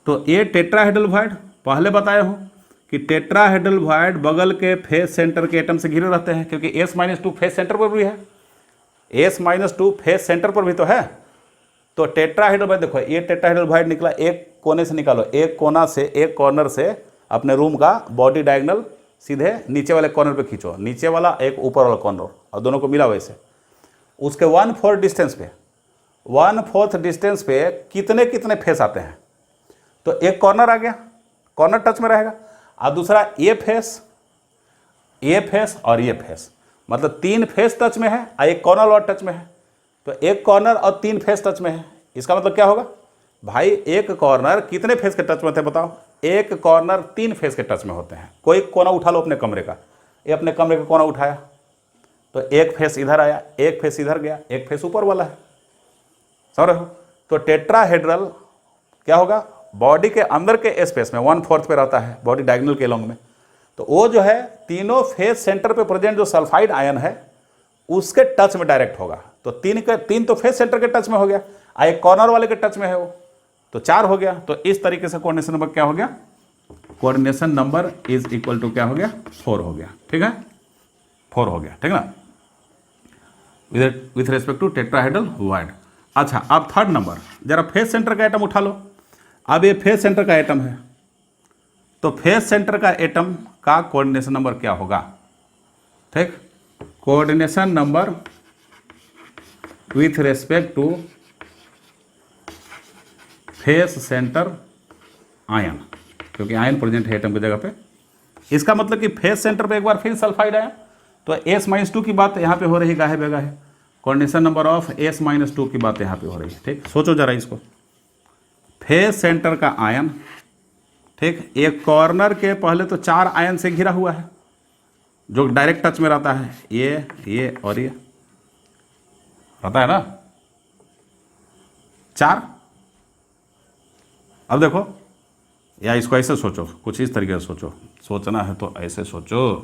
S1: तो ये टेट्राहेड्रल वाइड पहले बताया हूँ कि टेट्राहेड्रल वाइड बगल के फेस सेंटर के एटम से घिरे रहते हैं, क्योंकि S-2 फेस सेंटर पर भी है, S-2 फेस सेंटर पर भी तो है। तो टेट्राहेड्रल वाइड देखो, ये टेट्राहेड्रल वाइड निकला, एक कोने से निकालो, एक कोना से, एक कॉर्नर से अपने रूम का बॉडी डायगोनल सीधे नीचे वाले कॉर्नर पे खींचो, नीचे वाला एक ऊपर वाला कॉर्नर, और दोनों को मिला वैसे। उसके 1/4 डिस्टेंस पे, 1/4 डिस्टेंस पे कितने कितने फेस आते हैं? तो एक कॉर्नर आ गया, कॉर्नर टच में रहेगा, और दूसरा ये फेस और ये फेस, मतलब 3 फेस टच में है और एक कॉर्नर और टच में है। तो एक कॉर्नर और 3 फेस टच में है, इसका मतलब क्या होगा भाई? एक कॉर्नर कितने फेस के टच में थे बताओ? एक कॉर्नर 3 फेस के टच में होते हैं। कोई कोना उठा लो अपने कमरे का, ये अपने कमरे का कोना उठाया तो एक फेस इधर आया, एक फेस इधर गया, एक फेस ऊपर वाला है, समझ रहे हो? तो टेट्राहेड्रल क्या होगा? बॉडी के अंदर के स्पेस में 1/4 पे रहता है, बॉडी डायगोनल के लॉन्ग में। तो वो जो है तीनों फेस सेंटर पे प्रेजेंट जो सल्फाइड आयन है उसके टच में डायरेक्ट होगा। तो 3 तो फेस सेंटर के टच में हो गया, एक कॉर्नर वाले के टच में है वो, तो 4 हो गया। तो इस तरीके से कोऑर्डिनेशन नंबर क्या हो गया? Coordination number is equal to क्या हो गया? 4 हो गया। ठीक है, 4 हो गया, ठीक है ना, with respect to tetrahedral void. अच्छा, अब थर्ड नंबर, जरा फेस सेंटर का एटम उठा लो। अब ये फेस सेंटर का एटम है, तो फेस सेंटर का एटम का कोऑर्डिनेशन नंबर क्या होगा? ठीक, coordination number with respect to face centre ion, क्योंकि आयन प्रेजेंट है एटम की जगह पे। इसका मतलब कि फेस सेंटर पे एक बार फिर सल्फाइड आया, तो S-2 की बात यहाँ पे हो रही गाहे बेगाहे। कोऑर्डिनेशन नंबर ऑफ S-2 की बात यहाँ पे हो रही है। ठीक, सोचो जरा इसको, फेस सेंटर का आयन, ठीक, एक कॉर्नर के पहले तो 4 आयन से घिरा हुआ है जो डायरेक्ट टच में रहता है, ये और ये रहता है ना। 4। अब देखो, या इसको ऐसे सोचो, कुछ इस तरीके से सोचो, सोचना है तो ऐसे सोचो।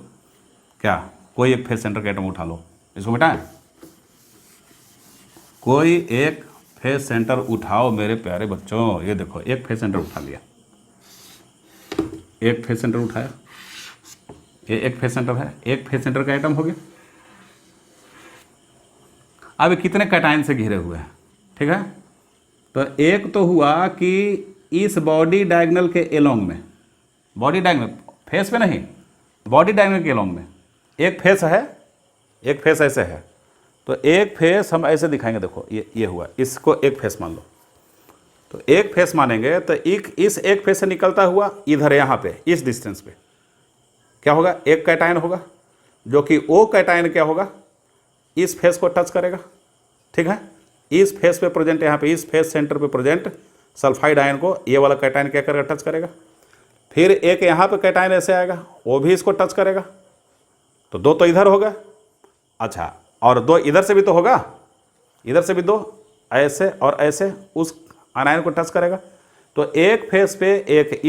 S1: क्या, कोई एक फेस सेंटर का एटम उठा लो, इसको मिटाएं। कोई एक फेस सेंटर उठाओ मेरे प्यारे बच्चों। ये देखो, एक फेस सेंटर उठा लिया, एक फेस सेंटर उठाया, ये एक फेस सेंटर है, एक फेस सेंटर का एटम हो गया। अब ये कितने कैटायन से घिरे हुए हैं, ठीक है। तो एक तो हुआ कि इस बॉडी डायगोनल के एलोंग में, बॉडी डायगोनल फेस पे नहीं, बॉडी डायगोनल के एलोंग में एक फेस है, एक फेस ऐसे है, तो एक फेस हम ऐसे दिखाएंगे। देखो ये हुआ, इसको एक फेस मान लो। तो एक फेस मानेंगे तो इस एक फेस से निकलता हुआ इधर यहाँ पे इस डिस्टेंस पे क्या होगा, एक कैटायन होगा, जो कि वो कैटायन क्या होगा, इस फेस को टच करेगा, ठीक है। इस फेस पे प्रेजेंट, यहाँ पे इस फेस सेंटर पे प्रेजेंट सल्फाइड आयन को ये वाला कैटायन क्या करेगा, टच करेगा। फिर एक यहाँ पे कैटायन ऐसे आएगा, वो भी इसको टच करेगा। तो दो तो इधर होगा, अच्छा, और दो इधर से भी तो होगा, इधर से भी दो ऐसे और ऐसे उस आयन को टच करेगा। तो एक फेस पे एक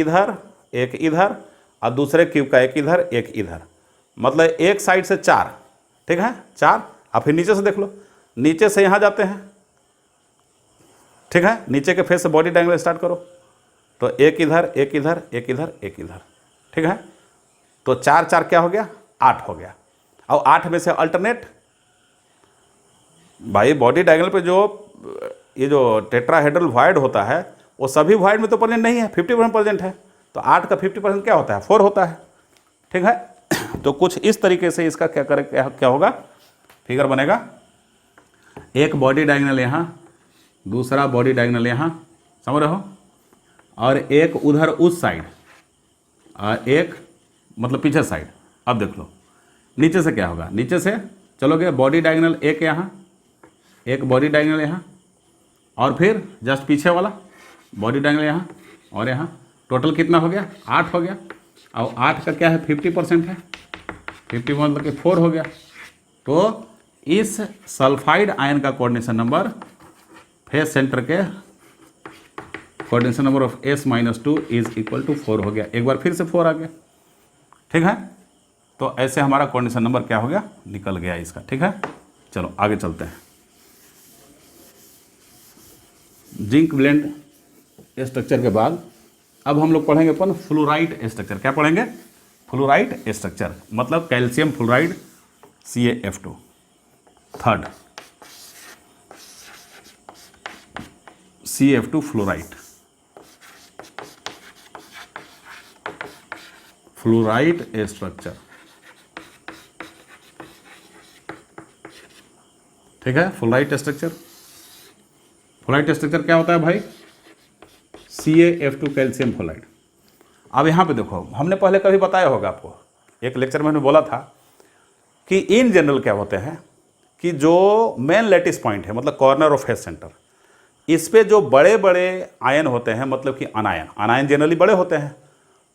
S1: इधर और दूसरे क्यूब का एक इधर एक इधर, मतलब एक साइड से 4, ठीक है, 4। अब फिर नीचे से देख लो, नीचे से यहाँ जाते हैं, ठीक है, नीचे के फेस से बॉडी डायगोनल स्टार्ट करो। तो एक इधर एक इधर एक इधर एक इधर, ठीक है। तो 4 4 क्या हो गया, 8 हो गया। और 8 में से अल्टरनेट, भाई बॉडी डायगोनल पे जो ये जो टेट्राहेड्रल वॉइड होता है वो सभी वॉइड में तो प्रेजेंट नहीं है, 50% प्रेजेंट है। तो 8 का 50% क्या होता है, 4 होता है, ठीक है। तो कुछ इस तरीके से इसका क्या होगा, फिगर बनेगा। एक बॉडी डायगोनल यहाँ, दूसरा बॉडी डायगोनल यहाँ, समझ रहे हो, और एक उधर उस साइड और एक मतलब पीछे साइड। अब देख लो नीचे से क्या होगा, नीचे से चलोगे बॉडी डायगोनल एक यहाँ, एक बॉडी डायगोनल यहाँ, और फिर जस्ट पीछे वाला बॉडी डायगोनल यहाँ और यहाँ। टोटल कितना हो गया, 8 हो गया। और 8 का क्या है, 50% है, 50 मतलब कि 4 हो गया। तो इस सल्फाइड आयन का कोऑर्डिनेशन नंबर फेस सेंटर के coordination number of S-2 is equal to 4 हो गया। एक बार फिर से 4 आ गया, ठीक है। तो ऐसे हमारा कोऑर्डिनेशन नंबर क्या हो गया, निकल गया इसका, ठीक है। चलो आगे चलते हैं। जिंक ब्लेंड स्ट्रक्चर के बाद अब हम लोग पढ़ेंगे अपन फ्लोराइड स्ट्रक्चर। क्या पढ़ेंगे, फ्लोराइड स्ट्रक्चर, मतलब calcium fluoride CaF2। Third CaF2 fluoride, fluoride structure, ठीक है। फ्लोराइड स्ट्रक्चर, फ्लोराइड स्ट्रक्चर क्या होता है भाई, CaF2 कैल्शियम फ्लोराइड। अब यहाँ पे देखो, हमने पहले कभी बताया होगा आपको, एक लेक्चर में हमने बोला था कि इन जनरल क्या होते हैं कि जो मेन लैटिस पॉइंट है, मतलब कॉर्नर ऑफ फेस सेंटर, इस पे जो बड़े बड़े आयन होते हैं, मतलब कि अनायन जनरली बड़े होते हैं,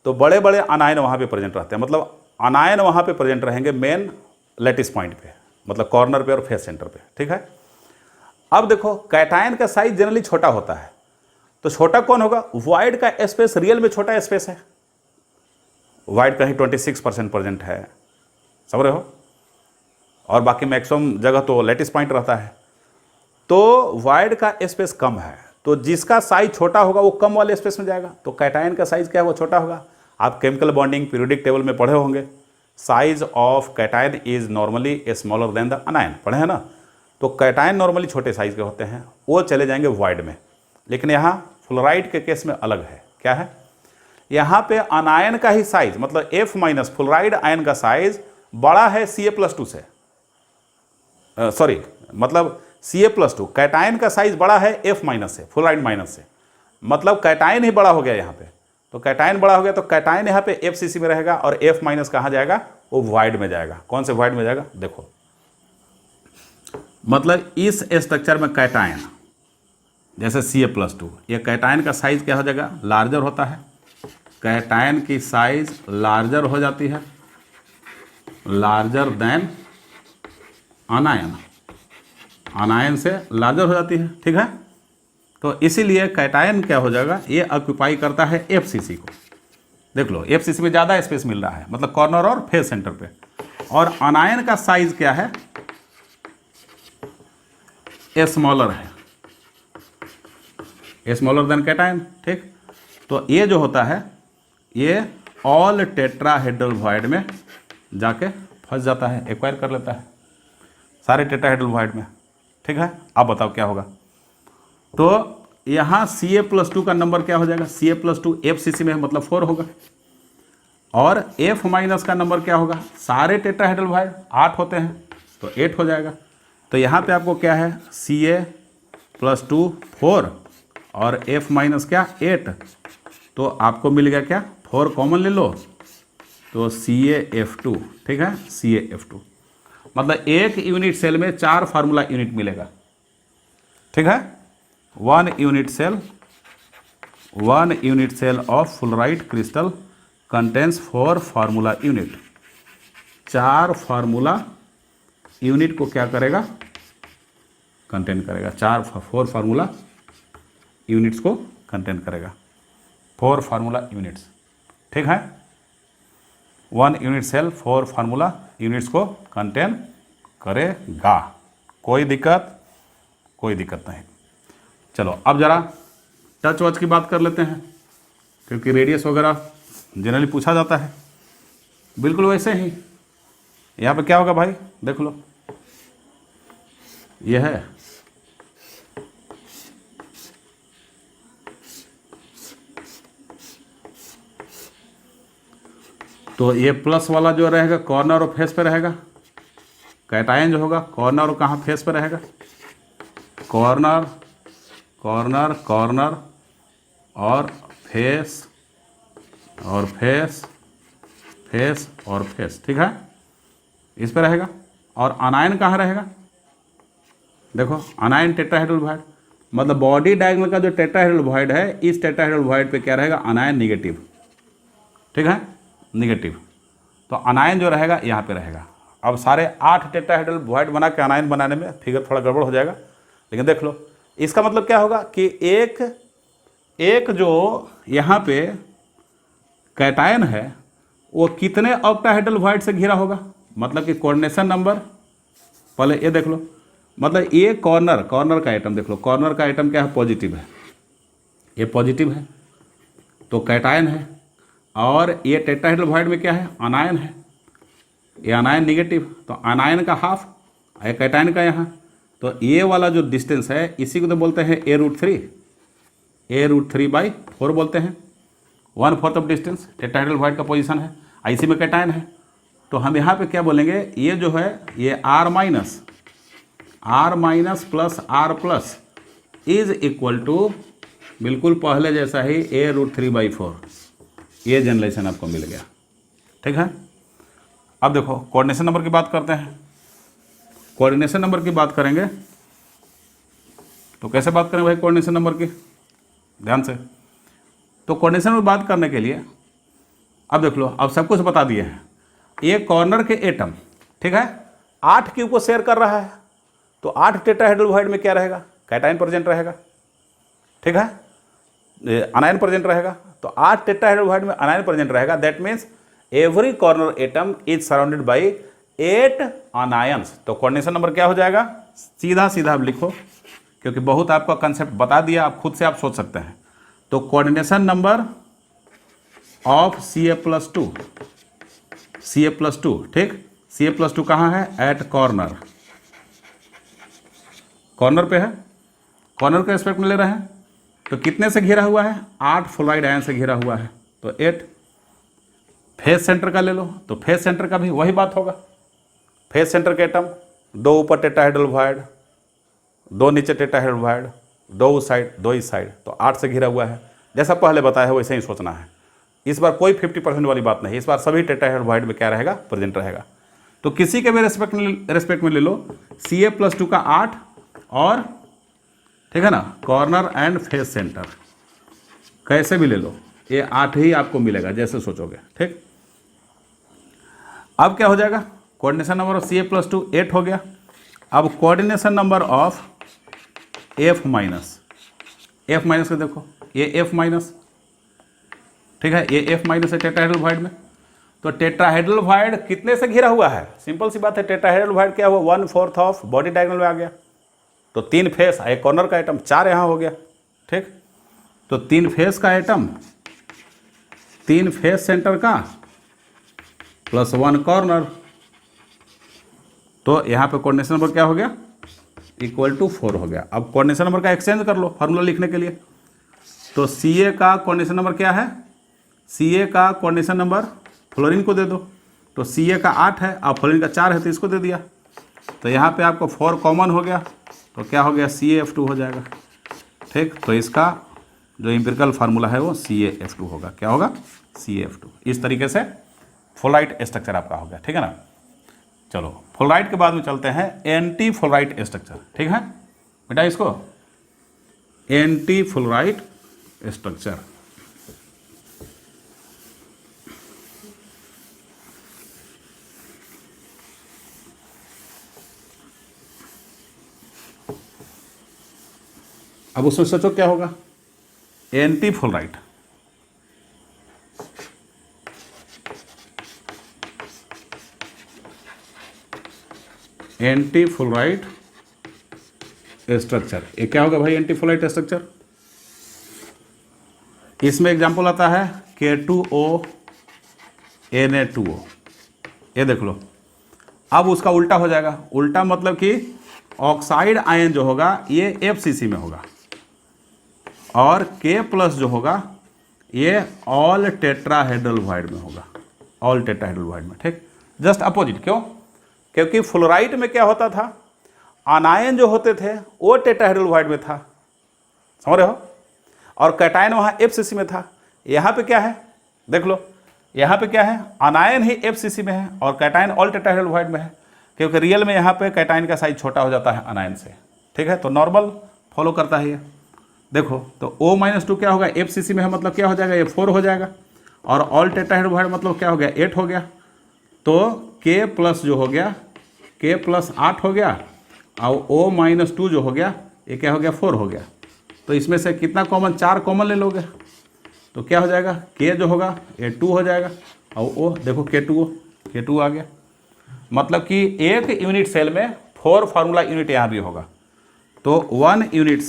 S1: तो बड़े बड़े अनायन वहाँ पे प्रेजेंट रहते हैं। मतलब अनायन वहाँ पे प्रेजेंट रहेंगे मेन लैटिस पॉइंट पे, मतलब कॉर्नर पे और फेस सेंटर पे, ठीक है। अब देखो कैटायन का साइज जनरली छोटा होता है, तो छोटा कौन होगा, वॉइड का स्पेस रियल में छोटा स्पेस है, वॉइड कहीं 26% प्रेजेंट है, समझ रहे हो, और बाकी मैक्सिमम जगह तो लैटिस पॉइंट रहता है। तो वॉइड का स्पेस कम है, तो जिसका साइज छोटा होगा वो कम वाले स्पेस में जाएगा। तो कैटायन का साइज क्या है, वो छोटा होगा। आप केमिकल बॉन्डिंग पीरियोडिक टेबल में पढ़े होंगे, size of cation is normally smaller than the अनायन, पढ़े हैं ना। तो कैटायन नॉर्मली छोटे साइज के होते हैं, वो चले जाएंगे वॉइड में। लेकिन यहाँ फ्लोराइड के केस में अलग है, क्या है, यहाँ पे अनायन का ही साइज, मतलब F- फ्लोराइड आयन का साइज बड़ा है Ca+2 से, सॉरी मतलब Ca+2, कैटायन का साइज बड़ा है F- से, फ्लोराइड माइनस से, मतलब कैटायन ही बड़ा हो गया यहाँ पे। तो कैटायन बड़ा हो गया तो कैटायन यहाँ पे FCC में रहेगा, और F- कहाँ जाएगा, वो वॉइड में जाएगा। कौन से वॉइड में जाएगा, देखो, मतलब इस स्ट्रक्चर में कैटायन जैसे Ca+2, ये कैटायन का साइज क्या हो जाएगा, लार्जर होता है। कैटायन की साइज लार्जर हो जाती है, लार्जर देन अनायन, अनायन से लार्जर हो जाती है, ठीक है। तो इसीलिए कैटायन क्या हो जाएगा, ये ऑक्यूपाई करता है FCC को। देख लो FCC में ज़्यादा स्पेस मिल रहा है, मतलब कॉर्नर और फेस सेंटर पे। और अनायन का साइज क्या है, स्मॉलर है, स्मॉलर देन कैटायन, ठीक। तो ये जो होता है ये ऑल टेट्राहेड्रल वॉइड में जाके फंस जाता है, एक्वायर कर लेता है सारे टेट्राहेड्रल वॉइड में, ठीक है। अब बताओ क्या होगा। तो यहाँ Ca+2 का नंबर क्या हो जाएगा, Ca+2 FCC में है मतलब 4 होगा, और F- का नंबर क्या होगा, सारे टेट्राहेड्रल वॉइड 8 होते हैं तो 8 हो जाएगा। तो यहाँ पे आपको क्या है, Ca+2 4 और F- क्या 8, तो आपको मिल गया क्या, 4 कॉमन ले लो तो CaF2, ठीक है, CaF2। मतलब एक यूनिट सेल में 4 फार्मूला यूनिट मिलेगा, ठीक है। 1 unit cell of fluorite crystal contains 4 formula unit. 4 formula unit को क्या करेगा, कंटेन करेगा, 4 फार्मूला यूनिट्स को कंटेन करेगा, 4 फार्मूला यूनिट्स, ठीक है। 1 यूनिट सेल 4 फार्मूला यूनिट्स को कंटेन करेगा। कोई दिक्कत नहीं। चलो अब ज़रा टच वच की बात कर लेते हैं, क्योंकि रेडियस वगैरह जनरली पूछा जाता है। बिल्कुल वैसे ही यहाँ पे क्या होगा भाई, देख लो, ये है तो ये प्लस वाला जो रहेगा कॉर्नर और फेस पे रहेगा। कैटायन जो होगा कॉर्नर और कहाँ, फेस पे रहेगा। कॉर्नर कॉर्नर कॉर्नर और फेस और फेस फेस और फेस, ठीक है, इस पे रहेगा। और अनायन कहाँ रहेगा, देखो अनायन टेट्राहेड्रल वॉइड, मतलब बॉडी डायगोनल का जो टेट्राहेड्रल वॉइड है, इस टेट्राहेड्रल वॉइड पे क्या रहेगा, अनायन निगेटिव, ठीक है, निगेटिव। तो अनायन जो रहेगा यहाँ पे रहेगा। अब सारे 8 टेट्राहेड्रल वॉइड बना के अनायन बनाने में फिगर थोड़ा गड़बड़ हो जाएगा, लेकिन देख लो इसका मतलब क्या होगा कि एक जो यहाँ पे कैटायन है वो कितने ऑक्टाहेड्रल वॉइड से घिरा होगा, मतलब कि कोऑर्डिनेशन नंबर, पहले ये देख लो, मतलब ये कॉर्नर का आइटम देख लो, कॉर्नर का आइटम क्या है, पॉजिटिव है, ये पॉजिटिव है तो कैटायन है। और ये टेट्राहेड्रल वॉइड में क्या है, अनायन है, ये अनायन निगेटिव, तो अनायन का हाफ है कैटायन का यहाँ। तो ये वाला जो डिस्टेंस है इसी को तो बोलते हैं A√3/4 बोलते हैं, 1/4 ऑफ डिस्टेंस टेट्राहेड्रल वॉइड का पोजीशन है, इसी में कैटायन है। तो हम यहाँ पे क्या बोलेंगे, ये जो है ये R- plus R+ is equal to बिल्कुल पहले जैसा ही A√3/4, ये जनरेशन आपको मिल गया, ठीक है। अब देखो कोऑर्डिनेशन नंबर की बात करते हैं। कोऑर्डिनेशन नंबर की बात करेंगे तो कैसे बात करें भाई कोऑर्डिनेशन नंबर की, ध्यान से। तो कोऑर्डिनेशन में बात करने के लिए अब देख लो, अब सब कुछ बता दिए हैं। ये कॉर्नर के एटम, ठीक है, 8 क्यूब को शेयर कर रहा है, तो 8 टेट्राहेड्रल वॉइड में क्या रहेगा, कैटायन प्रेजेंट रहेगा, ठीक है, अनायन प्रेजेंट रहेगा। तो 8 टेट्राहेड्रल वॉइड में अनायन प्रेजेंट रहेगा, that means every corner atom is surrounded by 8 anions. तो कोऑर्डिनेशन नंबर क्या हो जाएगा, सीधा आप लिखो, क्योंकि बहुत आपका कंसेप्ट बता दिया, आप खुद से आप सोच सकते हैं। तो कोऑर्डिनेशन नंबर ऑफ Ca+2, ठीक, Ca+2 कहाँ है, एट कॉर्नर पे है, कॉर्नर के एस्पेक्ट में ले रहे हैं। तो कितने से घिरा हुआ है, 8 फ्लोराइड आयन से घिरा हुआ है, तो 8। फेस सेंटर का ले लो, तो फेस सेंटर का भी वही बात होगा, फेस सेंटर के एटम 2 ऊपर टेट्राहेड्रल वॉइड, 2 नीचे टेट्राहेड्रल वॉइड, 2 उस साइड 2 इस साइड, तो 8 से घिरा हुआ है। जैसा पहले बताया है वैसे ही सोचना है, इस बार कोई 50% वाली बात नहीं, इस बार सभी टेट्राहेड्रल वॉइड में क्या रहेगा, प्रेजेंट रहेगा। तो किसी के भी रेस्पेक्ट में ले लो, Ca+2 का 8 और, ठीक है ना, कॉर्नर एंड फेस सेंटर कैसे भी ले लो, ये 8 ही आपको मिलेगा जैसे सोचोगे, ठीक। अब क्या हो जाएगा, कोऑर्डिनेशन नंबर ऑफ Ca+2 8 हो गया। अब coordination number of F-, F minus का देखो, ये F माइनस, ठीक है, ये F माइनस है टेट्राहेड्रल वॉइड में। तो टेट्राहेड्रल वॉइड कितने से घिरा हुआ है? सिंपल सी बात है, टेट्राहेड्रल वॉइड क्या हुआ, 1/4 ऑफ बॉडी डायगोनल में आ गया। तो 3 फेस, एक कॉर्नर का आइटम, 4 यहाँ हो गया, ठीक। तो 3 फेस का आइटम, 3 फेस सेंटर का प्लस 1 कॉर्नर। तो यहाँ पे कोऑर्डिनेशन नंबर क्या हो गया, इक्वल टू 4 हो गया। अब कोऑर्डिनेशन नंबर का एक्सचेंज कर लो फार्मूला लिखने के लिए। तो CA का कोऑर्डिनेशन नंबर क्या है, CA का कोऑर्डिनेशन नंबर फ्लोरीन को दे दो। तो CA का 8 है, अब फ्लोरीन का 4 है तो इसको दे दिया। तो यहाँ पे आपको 4 कॉमन हो गया, तो क्या हो गया, CaF2 हो जाएगा, ठीक। तो इसका जो एम्पिरिकल फार्मूला है वो CaF2 होगा। क्या होगा, CaF2। इस तरीके से फ्लोराइड स्ट्रक्चर आपका हो गया, ठीक है ना। चलो फ्लोराइड के बाद में चलते हैं एंटी फ्लोराइड स्ट्रक्चर, ठीक है बेटा। इसको एंटी फ्लोराइड स्ट्रक्चर, अब उसमें सोचो क्या होगा, anti fluoride, anti fluoride structure. ये क्या होगा भाई, एंटी फ्लोराइड स्ट्रक्चर। इसमें एग्जांपल आता है K2O Na2O, ये देख लो। अब उसका उल्टा हो जाएगा, उल्टा मतलब कि ऑक्साइड आयन जो होगा ये FCC में होगा, और K+ जो होगा ये ऑल टेट्राहेड्रल वॉइड में होगा, ऑल टेट्राहेड्रल वॉइड में, ठीक। जस्ट अपोजिट, क्यों, क्योंकि फ्लोराइड में क्या होता था, आनायन जो होते थे वो टेट्राहेड्रल वॉइड में था, समझ रहे हो, और कैटायन वहाँ FCC में था। यहाँ पे क्या है, देख लो, यहाँ पे क्या है, आनायन ही FCC में है और कैटायन ऑल टेट्राहेड्रल वॉइड में है, क्योंकि रियल में यहाँ पे कैटायन का साइज छोटा हो जाता है आनायन से, ठीक है। तो नॉर्मल फॉलो करता है ये, देखो। तो O-2 क्या होगा, FCC में है, मतलब क्या हो जाएगा, ये 4 हो जाएगा, और ऑल टेट्राहेड्रल वॉइड मतलब क्या हो गया, 8 हो गया। तो K+ जो हो गया, K+ 8 हो गया, और O-2 जो हो गया ये क्या हो गया, 4 हो गया। तो इसमें से कितना कॉमन, 4 कॉमन ले लोगे, तो क्या हो जाएगा, K जो होगा ये 2 हो जाएगा, और O देखो K2 आ गया। मतलब कि एक यूनिट सेल में 4 फार्मूला यूनिट यहाँ भी होगा। तो 1 unit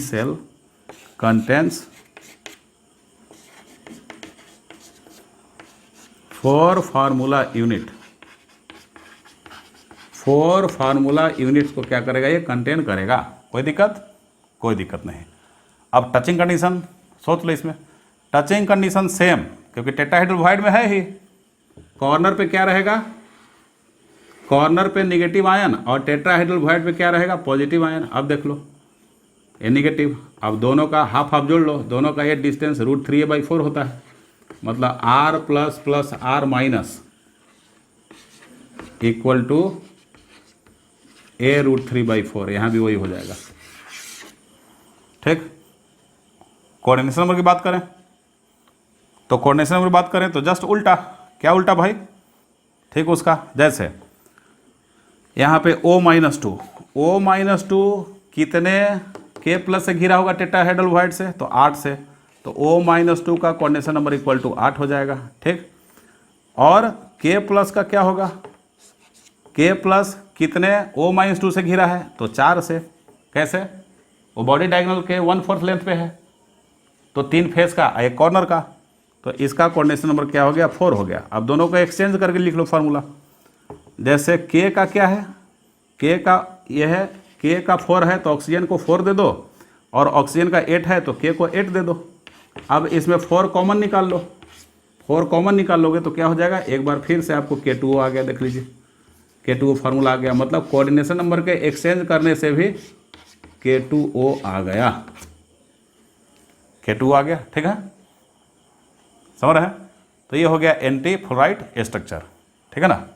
S1: cell contains 4 formula unit, 4 formula units को क्या करेगा, ये कंटेन करेगा। कोई दिक्कत, कोई दिक्कत नहीं। अब टचिंग कंडीशन सोच लो, इसमें टचिंग कंडीशन सेम, क्योंकि टेट्राहेड्रल वॉइड में है ही। कॉर्नर पे क्या रहेगा, कॉर्नर पे नेगेटिव आयन, और टेट्राहेड्रल वॉइड पे क्या रहेगा, पॉजिटिव आयन। अब देख लो ये नेगेटिव, अब दोनों का हाफ जोड़ लो, दोनों का ये डिस्टेंस √3a/4 होता है, मतलब R++ R- equal to a√3/4, यहाँ भी वही हो जाएगा, ठीक। कोऑर्डिनेशन नंबर की बात करें तो कोऑर्डिनेशन नंबर की बात करें तो जस्ट उल्टा, क्या उल्टा भाई, ठीक। उसका जैसे यहाँ पे O-2 कितने K+ से घिरा होगा टेट्राहेड्रल वॉइड से, तो 8 से। तो O-2 का कोऑर्डिनेशन नंबर इक्वल टू 8 हो जाएगा, ठीक। और K+ का क्या होगा, K+ कितने O-2 से घिरा है, तो 4 से। कैसे, वो बॉडी डायगोनल के 1/4 लेंथ पे है, तो 3 फेस का, एक कॉर्नर का, तो इसका कोऑर्डिनेशन नंबर क्या हो गया, 4 हो गया। अब दोनों को एक्सचेंज करके लिख लो फार्मूला। जैसे K का क्या है, K का यह है, K का 4 है तो ऑक्सीजन को 4 दे दो, और ऑक्सीजन का 8 है तो K को 8 दे दो। अब इसमें 4 कॉमन निकाल लो, 4 कॉमन निकाल लोगे तो क्या हो जाएगा, एक बार फिर से आपको K2O आ गया, देख लीजिए K2O फार्मूला आ गया। मतलब कोऑर्डिनेशन नंबर के एक्सचेंज करने से भी K2O आ गया, K2O आ गया, ठीक है, समझ रहे हैं। तो ये हो गया एंटी फ्लोराइड स्ट्रक्चर, ठीक है ना।